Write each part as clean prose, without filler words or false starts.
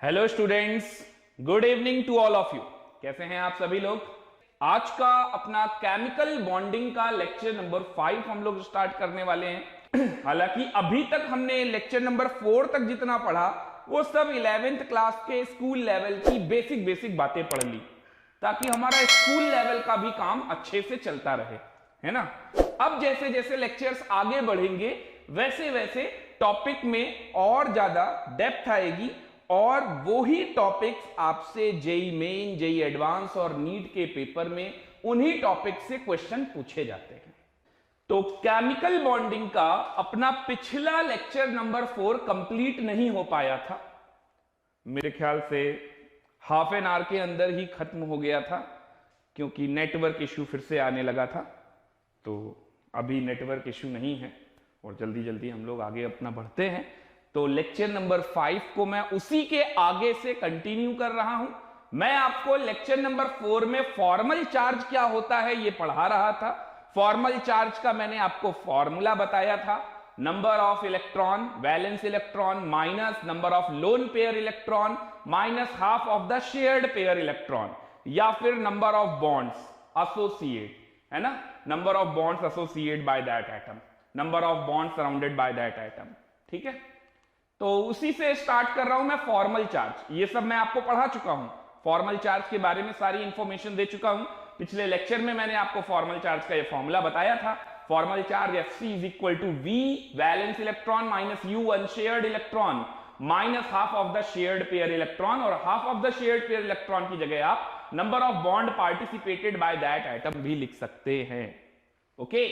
Hello students, good evening to all of you. कैसे हैं आप सभी लोग? आज का अपना केमिकल बॉन्डिंग का लेक्चर नंबर 5 हम लोग स्टार्ट करने वाले हैं। हालांकि अभी तक हमने लेक्चर नंबर 4 तक जितना पढ़ा वो सब 11th क्लास के स्कूल लेवल की बेसिक बातें पढ़ ली, ताकि हमारा स्कूल लेवल का भी काम अच्छे से चलता रहे, है ना। अब जैसे जैसे लेक्चर्स आगे बढ़ेंगे वैसे वैसे टॉपिक में और ज्यादा डेप्थ आएगी और वो ही टॉपिक्स आपसे जेई मेन, जेई एडवांस और नीट के पेपर में उन्हीं टॉपिक से क्वेश्चन पूछे जाते हैं। तो केमिकल बॉन्डिंग का अपना पिछला लेक्चर नंबर 4 कंप्लीट नहीं हो पाया था। मेरे ख्याल से हाफ एन आवर के अंदर ही खत्म हो गया था, क्योंकि नेटवर्क इश्यू फिर से आने लगा था। तो अभी नेटवर्क इश्यू नहीं है और जल्दी जल्दी हम लोग आगे अपना बढ़ते हैं। तो लेक्चर नंबर 5 को मैं उसी के आगे से कंटिन्यू कर रहा हूं। मैं आपको लेक्चर नंबर 4 में फॉर्मल चार्ज क्या होता है ये पढ़ा रहा था। फॉर्मल चार्ज का मैंने आपको फॉर्मूला बताया था, number of electron, valence electron minus number of lone pair electron minus half of the shared pair electron, या फिर नंबर ऑफ बॉन्ड्स एसोसिएट, है ना, number of bonds associate bye that atom, number of bonds surrounded by that atom. ठीक है, तो उसी से start कर रहा हूं मैं फॉर्मल चार्ज। ये सब मैं आपको पढ़ा चुका हूं, फॉर्मल चार्ज के बारे में सारी इंफॉर्मेशन दे चुका हूं। पिछले लेक्चर में मैंने आपको फॉर्मल चार्ज का ये फॉर्मूला बताया था। Formal charge Fc is equal to V valence electron minus U unshared electron minus half of the shared pair electron, और half of the shared pair electron की जगह आप number of bond participated by that atom भी लिख सकते हैं। Okay,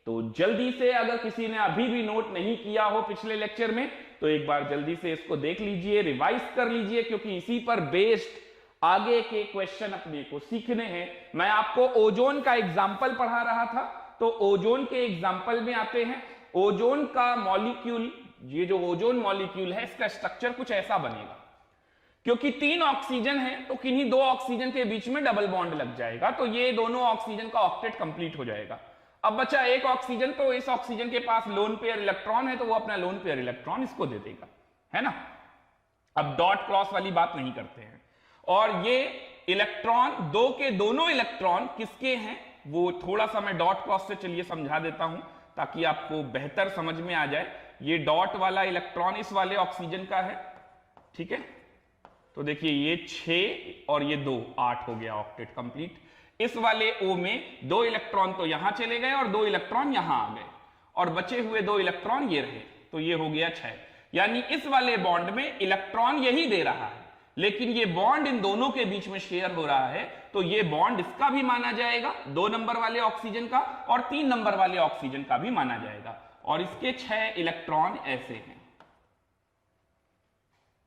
तो जल्दी से अगर किसी ने अभी भी नोट नहीं किया हो पिछले लेक्चर में, तो एक बार जल्दी से इसको देख लीजिए, रिवाइज कर लीजिए, क्योंकि इसी पर बेस्ड आगे के क्वेश्चन अपने को सीखने हैं। मैं आपको ओजोन का एग्जाम्पल पढ़ा रहा था, तो ओजोन के एग्जाम्पल में आते हैं। ओजोन का मॉलिक्यूल, ये जो ओजोन मॉलिक्यूल है इसका स्ट्रक्चर कुछ ऐसा बनेगा। क्योंकि 3 ऑक्सीजन है तो किन्हीं 2 ऑक्सीजन के बीच में डबल बॉन्ड लग जाएगा, तो ये दोनों ऑक्सीजन का ऑक्टेट कंप्लीट हो जाएगा। अब बचा एक ऑक्सीजन, तो इस ऑक्सीजन के पास लोन पेयर इलेक्ट्रॉन है तो वो अपना लोन पेयर इलेक्ट्रॉन इसको दे देगा, है ना। अब डॉट क्रॉस वाली बात नहीं करते हैं। और ये इलेक्ट्रॉन, 2 के दोनों इलेक्ट्रॉन किसके हैं वो थोड़ा सा मैं डॉट क्रॉस से चलिए समझा देता हूं, ताकि आपको बेहतर समझ में आ जाए। ये डॉट वाला इलेक्ट्रॉन इस वाले ऑक्सीजन का है, ठीक है। तो देखिए ये 6 और ये 2, 8 हो गया ऑक्टेट कंप्लीट। इस वाले O में 2 इलेक्ट्रॉन तो यहां चले गए और 2 इलेक्ट्रॉन यहां आ गए, और बचे हुए 2 इलेक्ट्रॉन ये रहे, तो ये हो गया 6। यानी इस वाले बॉन्ड में इलेक्ट्रॉन यही दे रहा है, लेकिन ये बॉन्ड इन दोनों के बीच में शेयर हो रहा है, तो ये बॉन्ड इसका भी माना जाएगा 2 नंबर वाले ऑक्सीजन का, और 3 नंबर वाले ऑक्सीजन का भी माना जाएगा। और इसके 6 इलेक्ट्रॉन ऐसे हैं।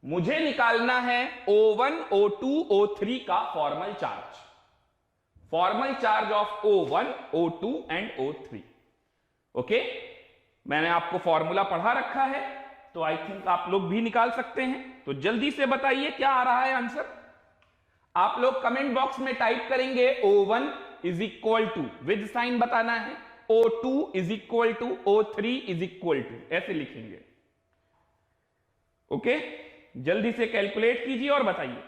मुझे निकालना है O1, O2, O3 का formal charge, formal charge of O1, O2 and O3। Okay, मैंने आपको फॉर्मूला पढ़ा रखा है, तो आई थिंक आप लोग भी निकाल सकते हैं। तो जल्दी से बताइए क्या आ रहा है आंसर। आप लोग कमेंट बॉक्स में टाइप करेंगे O1 is equal to, with sign बताना है, O2 is equal to, O3 is equal to, ऐसे लिखेंगे। ओके, जल्दी से कैलकुलेट कीजिए और बताइए।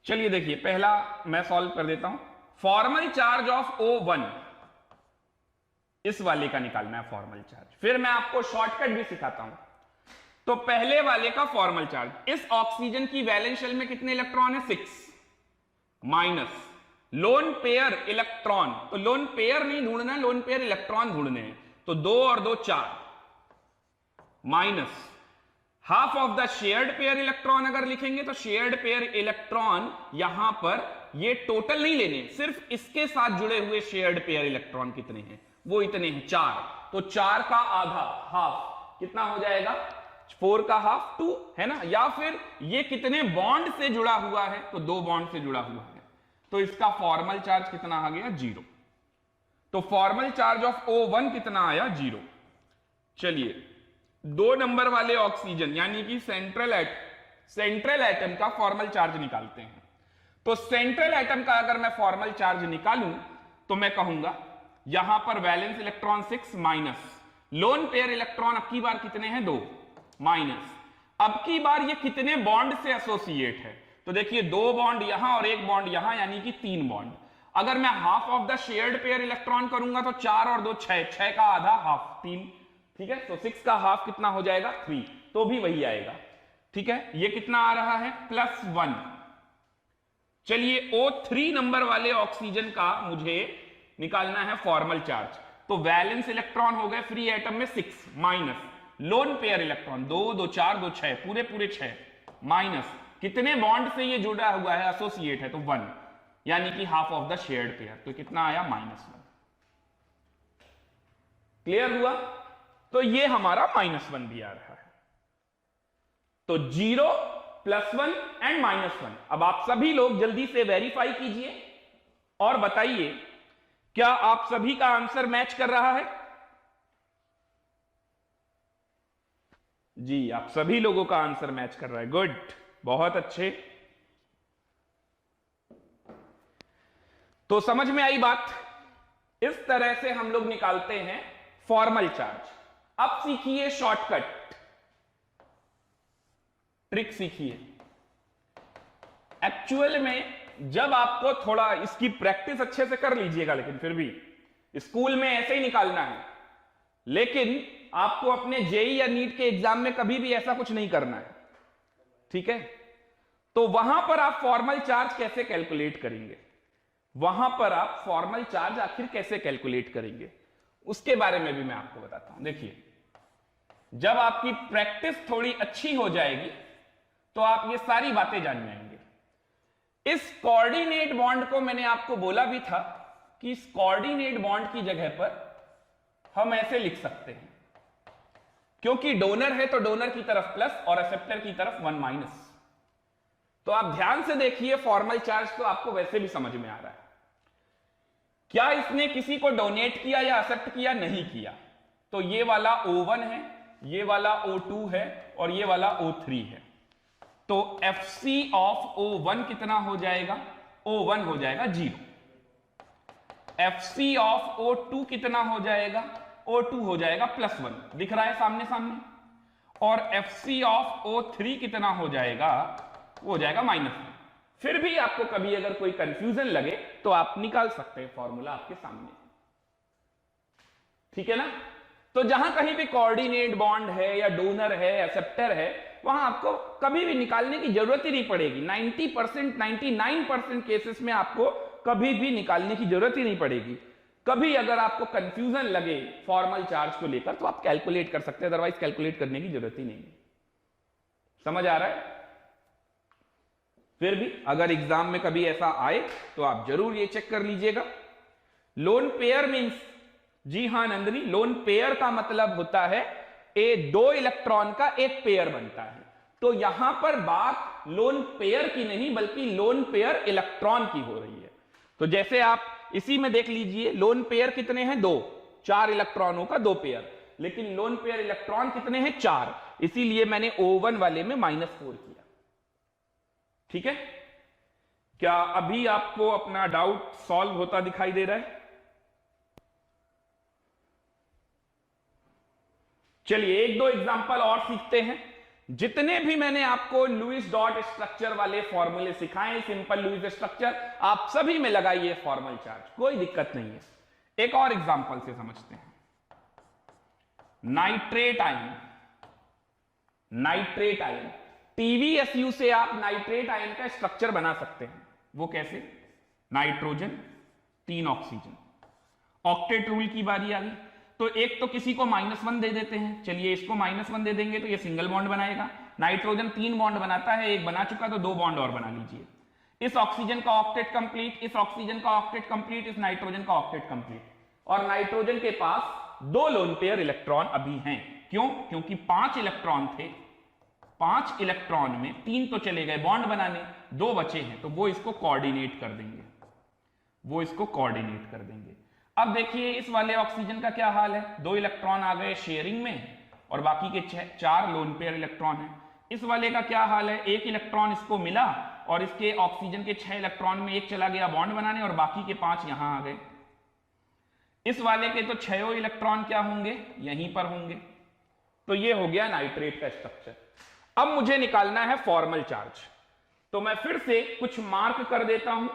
चलिए देखिए, पहला मैं सॉल्व कर देता हूं। फॉर्मल चार्ज ऑफ O1 इस वाले का निकालना है फॉर्मल चार्ज, फिर मैं आपको शॉर्टकट भी सिखाता हूं। तो पहले वाले का फॉर्मल चार्ज, इस ऑक्सीजन की वैलेंस शेल में कितने इलेक्ट्रॉन है? 6 माइनस लोन पेयर इलेक्ट्रॉन, तो लोन पेयर नहीं ढूंढना, लोन पेयर इलेक्ट्रॉन ढूंढने हैं, तो 2 और 2 4 minus half of the shared pair electron. अगर लिखेंगे तो शेयर्ड पेयर इलेक्ट्रॉन यहां पर ये टोटल नहीं लेने, सिर्फ इसके साथ जुड़े हुए शेयर्ड पेयर इलेक्ट्रॉन कितने हैं वो इतने हैं 4, तो 4 का आधा हाफ कितना हो जाएगा? 4 का हाफ 2, है ना। या फिर ये कितने बॉन्ड से जुड़ा हुआ है, तो 2 बॉन्ड से जुड़ा हुआ है, तो इसका फॉर्मल चार्ज कितना आ गया? 0। तो फॉर्मल चार्ज ऑफ O1 कितना आया? 0। चलिए 2 नंबर वाले ऑक्सीजन यानी कि सेंट्रल एटम का फॉर्मल चार्ज निकालते हैं। तो सेंट्रल एटम का अगर मैं फॉर्मल चार्ज निकालूं तो मैं कहूंगा यहां पर valence electron 6 minus, lone pair electron अब की बार कितने हैं 2 माइनस, अब की बार ये कितने बॉन्ड से एसोसिएट है, तो देखिए 2 बॉन्ड यहां और 1 बॉन्ड यहां, यानी कि 3 बॉन्ड। अगर मैं half of the shared pair electron करूंगा तो 4 और 2 6, 6 का आधा हाफ 3, ठीक है, तो 6 का हाफ कितना हो जाएगा 3, तो भी वही आएगा, ठीक है। ये कितना आ रहा है +1। चलिए O3 नंबर वाले ऑक्सीजन का मुझे निकालना है फॉर्मल चार्ज, तो वैलेंस इलेक्ट्रॉन हो गए फ्री एटम में 6 माइनस, लोन पेयर इलेक्ट्रॉन 2 2 4 2 6, पूरे पूरे 6 माइनस, कितने बॉन्ड से ये जुड़ा हुआ है एसोसिएट है, तो 1, यानी कि half of the shared pair, तो कितना आया -1। क्लियर हुआ, तो ये हमारा -1 भी आ रहा है। तो 0 +1 एंड -1। अब आप सभी लोग जल्दी से वेरीफाई कीजिए और बताइए क्या आप सभी का आंसर मैच कर रहा है। जी, आप सभी लोगों का आंसर मैच कर रहा है, गुड, बहुत अच्छे। तो समझ में आई बात, इस तरह से हम लोग निकालते हैं फॉर्मल चार्ज। अब सीखिए शॉर्टकट ट्रिक सीखिए। एक्चुअल में जब आपको थोड़ा इसकी प्रैक्टिस अच्छे से कर लीजिएगा, लेकिन फिर भी स्कूल में ऐसे ही निकालना है, लेकिन आपको अपने जेई या नीट के एग्जाम में कभी भी ऐसा कुछ नहीं करना है, ठीक है। तो वहां पर आप फॉर्मल चार्ज कैसे कैलकुलेट करेंगे, वहां पर आप फॉर्मल चार्ज आखिर कैसे कैलकुलेट करेंगे, उसके बारे में भी मैं आपको बताता हूं। देखिए, जब आपकी प्रैक्टिस थोड़ी अच्छी हो जाएगी तो आप ये सारी बातें जान जाएंगे। इस कोऑर्डिनेट बॉन्ड को मैंने आपको बोला भी था कि इस कोऑर्डिनेट बॉन्ड की जगह पर हम ऐसे लिख सकते हैं, क्योंकि डोनर है तो डोनर की तरफ प्लस और एक्सेप्टर की तरफ 1 माइनस। तो आप ध्यान से देखिए, फॉर्मल चार्ज तो आपको वैसे भी समझ में आ रहा है। क्या इसने किसी को डोनेट किया या एक्सेप्ट किया, नहीं किया, तो ये वाला O1 है, ये वाला O2 है और ये वाला O3 है। तो FC ऑफ O1 कितना हो जाएगा, O1 हो जाएगा 0। FC ऑफ O2 कितना हो जाएगा, O2 हो जाएगा +1, दिख रहा है सामने सामने। और FC ऑफ O3 कितना हो जाएगा, वो हो जाएगा -1। फिर भी आपको कभी अगर कोई कंफ्यूजन लगे तो आप निकाल सकते हैं फॉर्मूला आपके सामने, ठीक है ना। तो जहां कहीं भी कोऑर्डिनेट बॉन्ड है या डोनर है, एक्सेप्टर है, वहां आपको कभी भी निकालने की जरूरत ही नहीं पड़ेगी। 90%, 99% केसेस में आपको कभी भी निकालने की जरूरत ही नहीं पड़ेगी। कभी अगर आपको कंफ्यूजन लगे फॉर्मल चार्ज को लेकर तो आप कैलकुलेट कर सकते हैं, अदरवाइज कैलकुलेट करने की जरूरत ही नहीं है। समझ आ रहा है। फिर भी अगर एग्जाम में कभी ऐसा आए तो आप जरूर ये चेक कर लीजिएगा। लोन पेयर मींस, जी हां नंदनी, लोन पेयर का मतलब होता है दो इलेक्ट्रॉन का एक पेयर बनता है। तो यहां पर बात लोन पेयर की नहीं बल्कि लोन पेयर इलेक्ट्रॉन की हो रही है। तो जैसे आप इसी में देख लीजिए, लोन पेयर कितने हैं, 2, 4 इलेक्ट्रॉनों का 2 पेयर, लेकिन लोन पेयर इलेक्ट्रॉन कितने हैं, 4, इसीलिए मैंने O1 वाले में -4 किया। ठीक है, क्या अभी आपको अपना डाउट सॉल्व होता दिखाई दे रहा है? चलिए 1-2 एग्जांपल और सीखते हैं। जितने भी मैंने आपको लुईस डॉट स्ट्रक्चर वाले फॉर्मूले सिखाए, सिंपल लुईस स्ट्रक्चर, आप सभी में लगाइए फॉर्मल चार्ज, कोई दिक्कत नहीं है। एक और एग्जांपल से समझते हैं। Nitrate ion, nitrate ion, TVSU से आप नाइट्रेट आयन का स्ट्रक्चर बना सकते हैं। वो कैसे? नाइट्रोजन 3 ऑक्सीजन, ऑक्टेट रूल की बारी आ गई। तो एक तो किसी को -1 दे देते हैं, चलिए इसको -1 दे देंगे तो ये सिंगल बॉन्ड बनाएगा। नाइट्रोजन 3 बॉन्ड बनाता है, एक बना चुका तो 2 बॉन्ड और बना लीजिए। इस ऑक्सीजन का ऑक्टेट कंप्लीट, इस ऑक्सीजन का ऑक्टेट कंप्लीट, इस नाइट्रोजन का ऑक्टेट कंप्लीट। और नाइट्रोजन के पास 2 लोन पेयर इलेक्ट्रॉन अभी हैं। क्यों? क्योंकि 5 इलेक्ट्रॉन थे, 5 इलेक्ट्रॉन में 3 तो चले गए बॉन्ड बनाने, 2 बचे हैं, तो वो इसको कोऑर्डिनेट कर देंगे, वो इसको कोऑर्डिनेट कर देंगे। अब देखिए इस वाले ऑक्सीजन का क्या हाल है, 2 इलेक्ट्रॉन आ गए शेयरिंग में और बाकी के 4 लोन पेयर इलेक्ट्रॉन हैं। इस वाले का क्या हाल है, 1 इलेक्ट्रॉन इसको मिला और इसके ऑक्सीजन के 6 इलेक्ट्रॉन में 1 चला गया बॉन्ड बनाने और बाकी के 5 यहां आ गए। इस वाले के तो 6 इलेक्ट्रॉन क्या होंगे, यहीं पर होंगे। तो ये हो गया नाइट्रेट का स्ट्रक्चर। अब मुझे निकालना है फॉर्मल चार्ज। तो मैं फिर से कुछ मार्क कर देता हूं,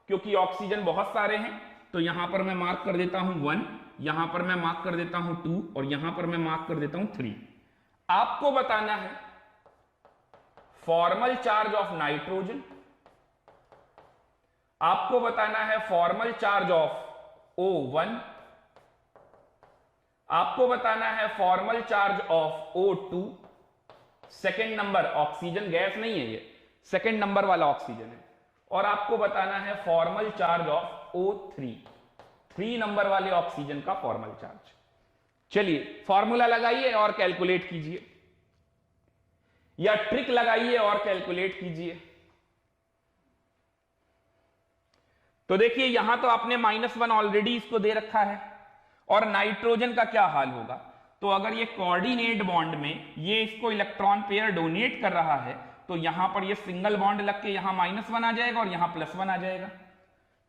क्योंकि ऑक्सीजन बहुत सारे हैं। तो यहां पर मैं मार्क कर देता हूं 1, यहां पर मैं मार्क कर देता हूं 2 और यहां पर मैं मार्क कर देता हूं 3। आपको बताना है फॉर्मल चार्ज ऑफ नाइट्रोजन, आपको बताना है फॉर्मल चार्ज ऑफ O1, आपको बताना है formal charge of O2। Second number oxygen gas नहीं है, ये सेकेंड नंबर वाला ऑक्सीजन है। और आपको बताना है formal charge of O3, 3 number वाले ऑक्सीजन का फॉर्मल चार्ज। चलिए फॉर्मूला लगाइए और कैलकुलेट कीजिए, या ट्रिक लगाइए और कैलकुलेट कीजिए। तो देखिए यहां तो आपने -1 ऑलरेडी इसको दे रखा है, और नाइट्रोजन का क्या हाल होगा। तो अगर ये कोऑर्डिनेट बॉन्ड में ये इसको इलेक्ट्रॉन पेयर डोनेट कर रहा है, तो यहां पर ये सिंगल बॉन्ड लग के यहां -1 आ जाएगा और यहां +1 आ जाएगा,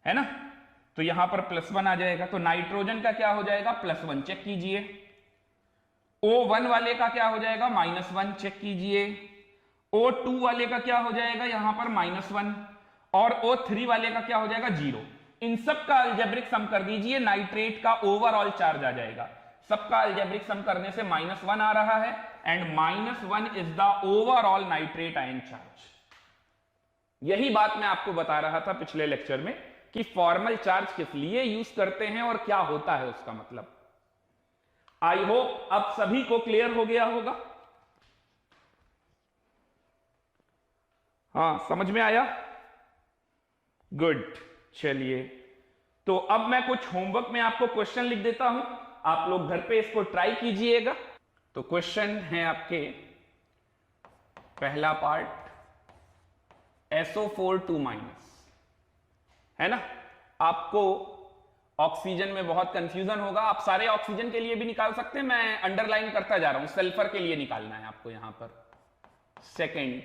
है ना। तो यहां पर +1 आ जाएगा, तो नाइट्रोजन का क्या हो जाएगा, +1 चेक कीजिए। O1 वाले का क्या हो जाएगा, -1 चेक कीजिए। O2 वाले का क्या हो जाएगा, यहां पर -1, और O3 वाले का क्या हो जाएगा, 0। इन सब का अलजेब्रिक सम कर दीजिए, नाइट्रेट का ओवरऑल चार्ज आ जाएगा। सबका अलजेब्रिक सम करने से -1 आ रहा है, and -1 is the overall nitrate ion charge. यही बात मैं आपको बता रहा था पिछले लेक्चर में कि फॉर्मल चार्ज किस लिए यूज करते हैं और क्या होता है उसका मतलब। आई होप अब सभी को क्लियर हो गया होगा। हाँ, समझ में आया, गुड। चलिए तो अब मैं कुछ होमवर्क में आपको क्वेश्चन लिख देता हूं, आप लोग घर पे इसको ट्राई कीजिएगा। तो क्वेश्चन है आपके, पहला पार्ट SO4 2-, है ना। आपको ऑक्सीजन में बहुत कंफ्यूजन होगा, आप सारे ऑक्सीजन के लिए भी निकाल सकते हैं, मैं अंडरलाइन करता जा रहा हूं। सल्फर के लिए निकालना है आपको, यहां पर सेकेंड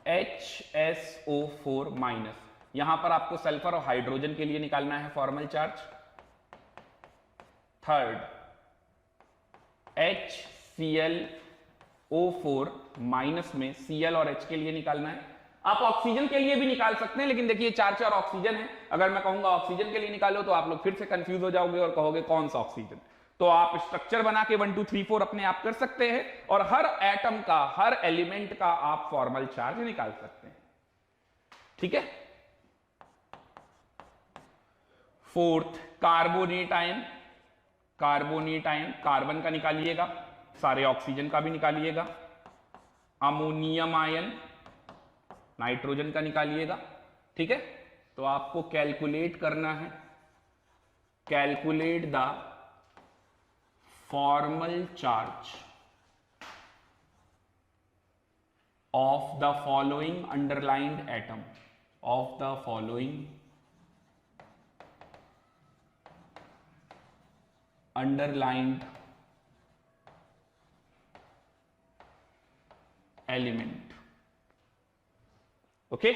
HSO4-, यहां पर आपको सल्फर और हाइड्रोजन के लिए निकालना है फॉर्मल चार्ज। थर्ड HClO4- में Cl और H के लिए निकालना है। आप ऑक्सीजन के लिए भी निकाल सकते हैं, लेकिन देखिए 4 ऑक्सीजन है, अगर मैं कहूंगा ऑक्सीजन के लिए निकालो तो आप लोग फिर से कंफ्यूज हो जाओगे और कहोगे कौन सा ऑक्सीजन। तो आप स्ट्रक्चर बना के 1 2 3 4 अपने आप कर सकते हैं, और हर एटम का, हर एलिमेंट का आप फॉर्मल चार्ज निकाल सकते हैं, ठीक है। Fourth carbonate ion, carbonate ion carbon का निकालिएगा, सारे ऑक्सीजन का भी निकालिएगा। अमोनियम आयन नाइट्रोजन का निकालिएगा, ठीक है। तो आपको कैलकुलेट करना है, calculate the formal charge of the following underlined atom, of the following underlined element, okay.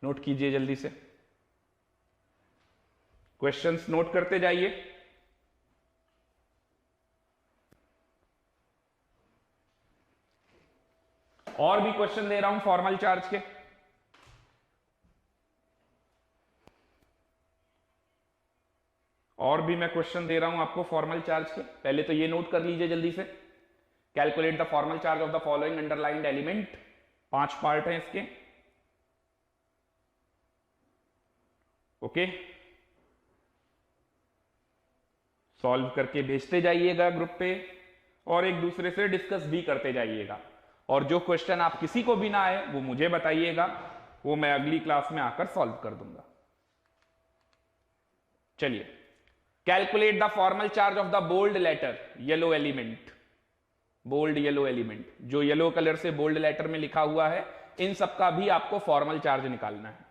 Note कीजिए जल्दी से, क्वेश्चंस नोट करते जाइए। और भी क्वेश्चन दे रहा हूं फॉर्मल चार्ज के, और भी मैं क्वेश्चन दे रहा हूं आपको फॉर्मल चार्ज के। पहले तो ये नोट कर लीजिए जल्दी से, calculate the formal charge of the following underlined element. 5 part हैं इसके, ओके। सॉल्व करके भेजते जाइएगा ग्रुप पे, और एक दूसरे से डिस्कस भी करते जाइएगा। और जो क्वेश्चन आप किसी को भी ना आए वो मुझे बताइएगा, वो मैं अगली क्लास में आकर सॉल्व कर दूंगा। चलिए, calculate the formal charge of the bold letter yellow element, bold yellow element, जो येलो कलर से बोल्ड लेटर में लिखा हुआ है, इन सब का भी आपको फॉर्मल चार्ज निकालना है,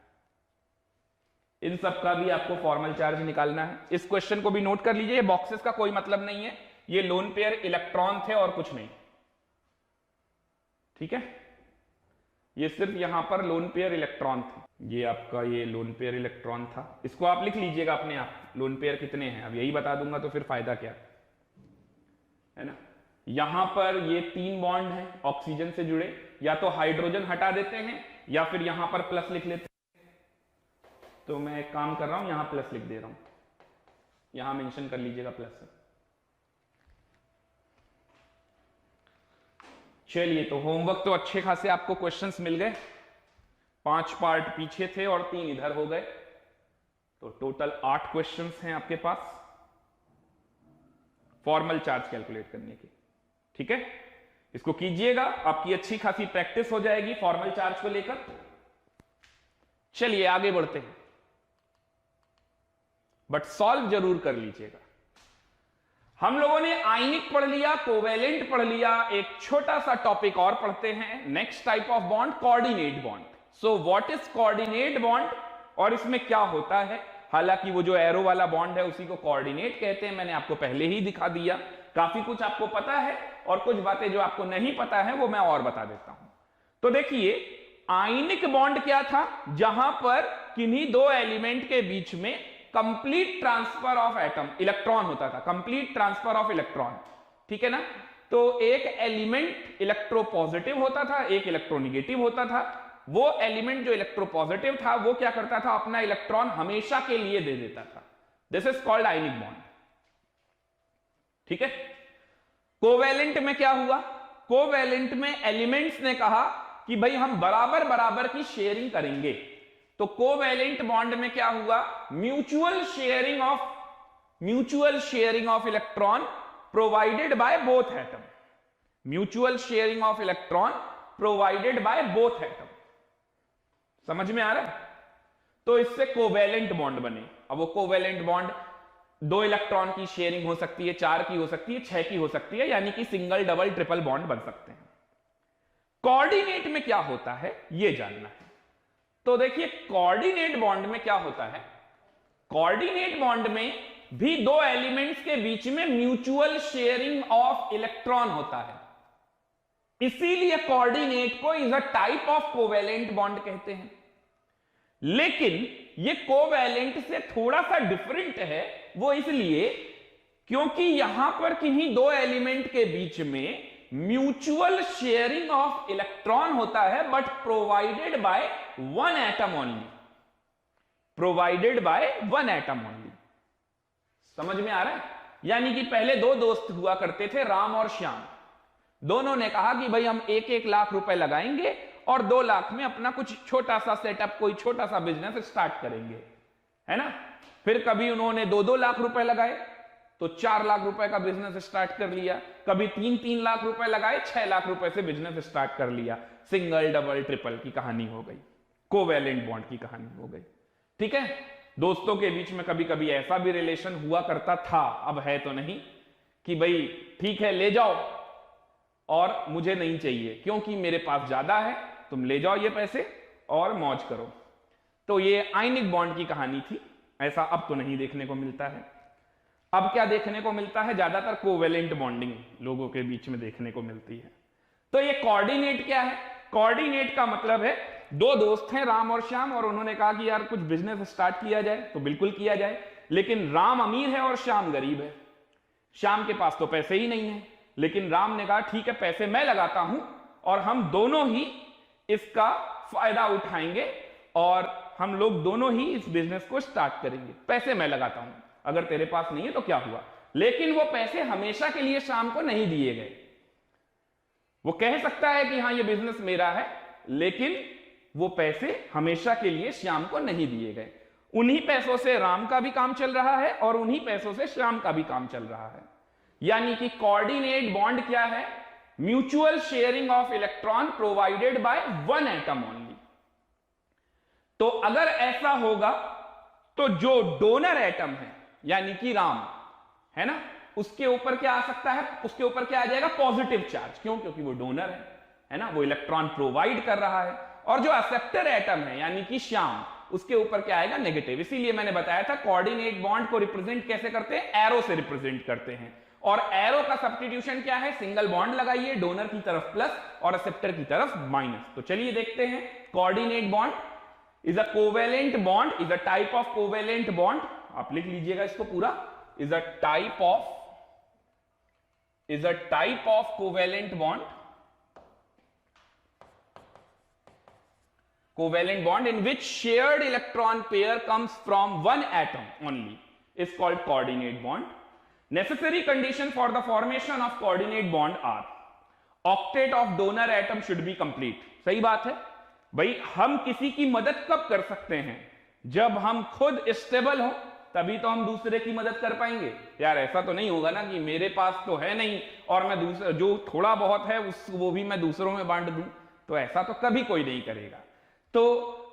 इन सब का भी आपको फॉर्मल चार्ज निकालना है। इस क्वेश्चन को भी नोट कर लीजिए, बॉक्सेस का कोई मतलब नहीं है, ये लोन पेयर इलेक्ट्रॉन थे और कुछ नहीं, ठीक है। ये सिर्फ यहां पर लोन पेयर इलेक्ट्रॉन थे। ये आपका ये लोन पेयर इलेक्ट्रॉन था, इसको आप लिख लीजिएगा अपने आप, लोन पेयर कितने हैं। अब यही बता दूंगा तो फिर फायदा क्या है ना। यहां पर ये 3 बॉन्ड हैं ऑक्सीजन से जुड़े, या तो हाइड्रोजन हटा देते हैं या फिर यहां पर प्लस लिख लेते हैं। तो मैं एक काम कर रहा हूं, यहां प्लस लिख दे रहा हूं, यहां मेंशन कर लीजिएगा प्लस। चलिए, तो होमवर्क तो अच्छे खासे आपको क्वेश्चंस मिल गए, 5 पार्ट पीछे थे और 3 इधर हो गए, तो टोटल 8 क्वेश्चंस हैं आपके पास फॉर्मल चार्ज कैलकुलेट करने के। ठीक है, इसको कीजिएगा, आपकी अच्छी खासी प्रैक्टिस हो जाएगी फॉर्मल चार्ज को लेकर। चलिए आगे बढ़ते हैं, बट सॉल्व जरूर कर लीजिएगा। हम लोगों ने आयनिक पढ़ लिया, कोवेलेंट पढ़ लिया, एक छोटा सा टॉपिक और पढ़ते हैं, next type of bond, coordinate bond. So what is coordinate bond और इसमें क्या होता है। हालांकि वो जो एरो वाला बॉन्ड है उसी को कोऑर्डिनेट कहते हैं, मैंने आपको पहले ही दिखा दिया। काफी कुछ आपको पता है और कुछ बातें जो आपको नहीं पता है वो मैं और बता देता हूं। तो देखिए, आयनिक बॉन्ड क्या था, जहां पर किन्हीं 2 एलिमेंट के बीच में complete transfer of atom, electron होता था, कंप्लीट ट्रांसफर ऑफ इलेक्ट्रॉन। ठीक है ना, तो एक एलिमेंट इलेक्ट्रोपॉजिटिव होता था, एक इलेक्ट्रोनिगेटिव होता था। वो एलिमेंट जो इलेक्ट्रोपॉजिटिव था वो क्या करता था, अपना इलेक्ट्रॉन हमेशा के लिए दे देता था। This is called ionic bond. ठीक है, कोवेलेंट में क्या हुआ, कोवेलेंट में एलिमेंट्स ने कहा कि भाई हम बराबर बराबर की शेयरिंग करेंगे। तो कोवेलेंट बॉन्ड में क्या हुआ, mutual sharing of electron provided by both atom, mutual sharing of electron provided by both atom. समझ में आ रहा है, तो इससे कोवेलेंट बॉन्ड बने। अब वो कोवेलेंट बॉन्ड 2 इलेक्ट्रॉन की शेयरिंग हो सकती है, 4 की हो सकती है, 6 की हो सकती है, यानी कि सिंगल डबल ट्रिपल बॉन्ड बन सकते हैं। कोऑर्डिनेट में क्या होता है ये जानना है। तो देखिए, कोऑर्डिनेट बॉन्ड में क्या होता है, कोऑर्डिनेट बॉन्ड में भी 2 एलिमेंट्स के बीच में म्यूचुअल शेयरिंग ऑफ इलेक्ट्रॉन होता है, इसीलिए कोऑर्डिनेट को is a type of covalent bond कहते हैं। लेकिन ये कोवेलेंट से थोड़ा सा डिफरेंट है, वो इसलिए क्योंकि यहां पर किन्हीं 2 एलिमेंट के बीच में म्यूचुअल शेयरिंग ऑफ इलेक्ट्रॉन होता है, but provided bye 1 atom only, provided by 1 atom only. समझ में आ रहा है, यानी कि पहले 2 दोस्त हुआ करते थे, राम और श्याम। दोनों ने कहा कि भाई हम 1-1 लाख रुपए लगाएंगे और 2 लाख में अपना कुछ छोटा सा सेटअप, कोई छोटा सा बिजनेस स्टार्ट करेंगे, है ना। फिर कभी उन्होंने 2-2 लाख रुपए लगाए तो 4 लाख रुपए का बिजनेस स्टार्ट कर लिया, कभी 3-3 लाख रुपए लगाए, 6 लाख रुपए से बिजनेस स्टार्ट कर लिया। सिंगल डबल ट्रिपल की कहानी हो गई, कोवेलेंट बॉन्ड की कहानी हो गई। ठीक है, दोस्तों के बीच में कभी कभी ऐसा भी रिलेशन हुआ करता था, अब है तो नहीं, कि भाई ठीक है ले जाओ और मुझे नहीं चाहिए क्योंकि मेरे पास ज्यादा है, तुम ले जाओ ये पैसे और मौज करो। तो ये आयनिक बॉन्ड की कहानी थी, ऐसा अब तो नहीं देखने को मिलता है। अब क्या देखने को मिलता है, ज्यादातर कोवेलेंट बॉन्डिंग लोगों के बीच में देखने को मिलती है। तो ये कोऑर्डिनेट क्या है, कोऑर्डिनेट का मतलब है 2 दोस्त हैं राम और श्याम, और उन्होंने कहा कि यार कुछ बिजनेस स्टार्ट किया जाए, तो बिल्कुल किया जाए। लेकिन राम अमीर है और श्याम गरीब है, श्याम के पास तो पैसे ही नहीं है, लेकिन राम ने कहा ठीक है पैसे मैं लगाता हूं और हम दोनों ही इसका फायदा उठाएंगे और हम लोग दोनों ही इस बिजनेस को स्टार्ट करेंगे। पैसे मैं लगाता हूं, अगर तेरे पास नहीं है तो क्या हुआ। लेकिन वो पैसे हमेशा के लिए श्याम को नहीं दिए गए। वो कह सकता है कि हाँ ये बिजनेस मेरा है, लेकिन वो पैसे हमेशा के लिए श्याम को नहीं दिए गए। उन्हीं पैसों से राम का भी काम चल रहा है और उन्हीं पैसों से श्याम का भी काम चल रहा है। यानी कि कोऑर्डिनेट बॉन्ड क्या है, mutual sharing of electron provided by 1 atom only. तो अगर ऐसा होगा तो जो डोनर एटम है यानी कि राम है ना, उसके ऊपर क्या आ सकता है, उसके ऊपर क्या आ जाएगा, पॉजिटिव चार्ज। क्यों, क्योंकि वो डोनर है ना, वो इलेक्ट्रॉन प्रोवाइड कर रहा है। और जो एक्सेप्टर एटम है यानी कि श्याम, उसके ऊपर क्या आएगा, नेगेटिव। इसीलिए मैंने बताया था कोऑर्डिनेट बॉन्ड को रिप्रेजेंट कैसे करते हैं, एरो से रिप्रेजेंट करते हैं। और एरो का सब्स्टिट्यूशन क्या है, सिंगल बॉन्ड लगाइए, डोनर की तरफ प्लस और एक्सेप्टर की तरफ माइनस। तो चलिए देखते हैं coordinate bond. Is a covalent bond, is a type of covalent bond, आप लिख लीजिएगा इसको पूरा, is a type of covalent bond, covalent bond in which shared electron pair comes from one atom only is called coordinate bond. Necessary condition for the formation of coordinate bond are octet of donor atom should be complete. सही बात है भाई, हम किसी की मदद कब कर सकते हैं? जब हम खुद स्टेबल हो, तभी तो हम दूसरे की मदद कर पाएंगे। यार ऐसा तो नहीं होगा ना कि मेरे पास तो है नहीं और मैं दूसरा जो थोड़ा बहुत है वो भी मैं दूसरों में बांट दूं, तो ऐसा तो कभी कोई नहीं करेगा। तो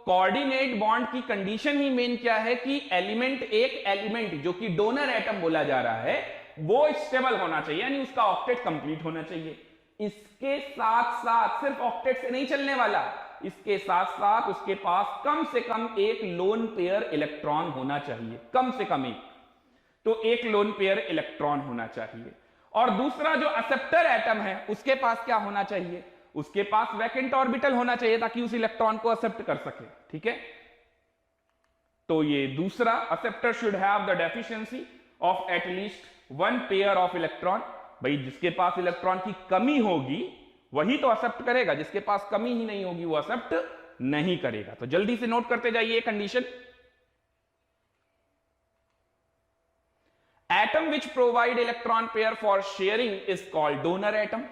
कोऑर्डिनेट बॉन्ड की कंडीशन ही मेन क्या है कि एलिमेंट, एक एलिमेंट जो कि डोनर एटम बोला जा रहा है, वो स्टेबल होना चाहिए, यानी उसका ऑक्टेट कंप्लीट होना चाहिए। इसके साथ साथ सिर्फ ऑक्टेट से नहीं चलने वाला, इसके साथ साथ उसके पास कम से कम एक लोन पेयर इलेक्ट्रॉन होना चाहिए, कम से कम एक, तो एक लोन पेयर इलेक्ट्रॉन होना चाहिए। और दूसरा जो एक्सेप्टर एटम है उसके पास क्या होना चाहिए? उसके पास वैकेंट ऑर्बिटल होना चाहिए ताकि उस इलेक्ट्रॉन को एक्सेप्ट कर सके। ठीक है, तो ये दूसरा, acceptor should have the deficiency of at least one pair of electron. भाई जिसके पास इलेक्ट्रॉन की कमी होगी वही तो एक्सेप्ट करेगा, जिसके पास कमी ही नहीं होगी वो एक्सेप्ट नहीं करेगा। तो जल्दी से नोट करते जाइए condition. Atom which provide electron pair for sharing is called donor atom.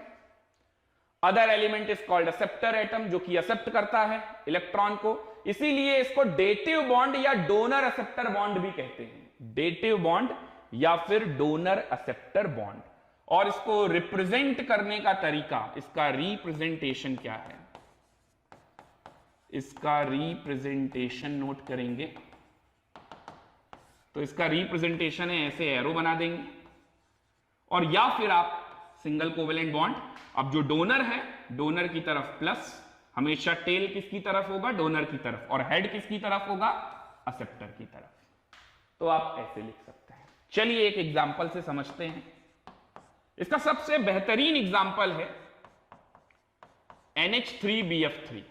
Other element is called acceptor atom, जो कि एक्सेप्ट करता है इलेक्ट्रॉन को, इसीलिए इसको डेटिव बॉन्ड या डोनर एक्सेप्टर बॉन्ड भी कहते हैं। डेटिव बॉन्ड या फिर डोनर एक्सेप्टर बॉन्ड। और इसको रिप्रेजेंट करने का तरीका, इसका रिप्रेजेंटेशन क्या है? इसका रिप्रेजेंटेशन नोट करेंगे तो इसका रिप्रेजेंटेशन है ऐसे, एरो बना देंगे, और या फिर आप सिंगल कोवेलेंट बॉन्ड, अब जो डोनर है डोनर की तरफ प्लस, हमेशा टेल किसकी तरफ होगा? डोनर की तरफ, और हेड किसकी तरफ होगा? एक्सेप्टर की तरफ। तो आप ऐसे लिख सकते हैं। चलिए एक एग्जांपल से समझते हैं। इसका सबसे बेहतरीन एग्जांपल है NH3BF3।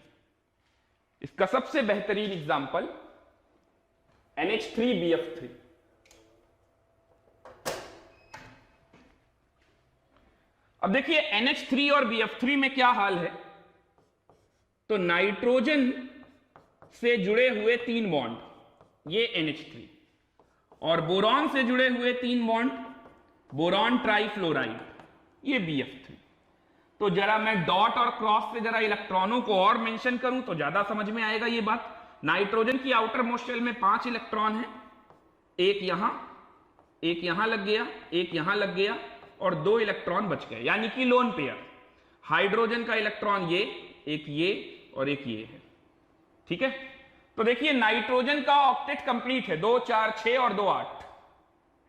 इसका सबसे बेहतरीन एग्जांपल NH3BF3। अब देखिए NH3 और BF3 में क्या हाल है, तो नाइट्रोजन से जुड़े हुए 3 बॉन्ड ये NH3, और बोरॉन से जुड़े हुए 3 बॉन्ड बोरॉन ट्राइफ्लोराइड ये BF3। तो जरा मैं डॉट और क्रॉस से जरा इलेक्ट्रॉनों को और मेंशन करूं तो ज्यादा समझ में आएगा ये बात। नाइट्रोजन की आउटर मोस्ट शेल में 5 इलेक्ट्रॉन है, एक यहां लग गया, एक यहां लग गया, और 2 इलेक्ट्रॉन बच गए, यानी कि लोन पेयर। हाइड्रोजन का इलेक्ट्रॉन ये, एक ये और एक ये है। ठीक है, तो देखिए नाइट्रोजन का ऑक्टेट कंप्लीट है, 2 4 6 और 2 8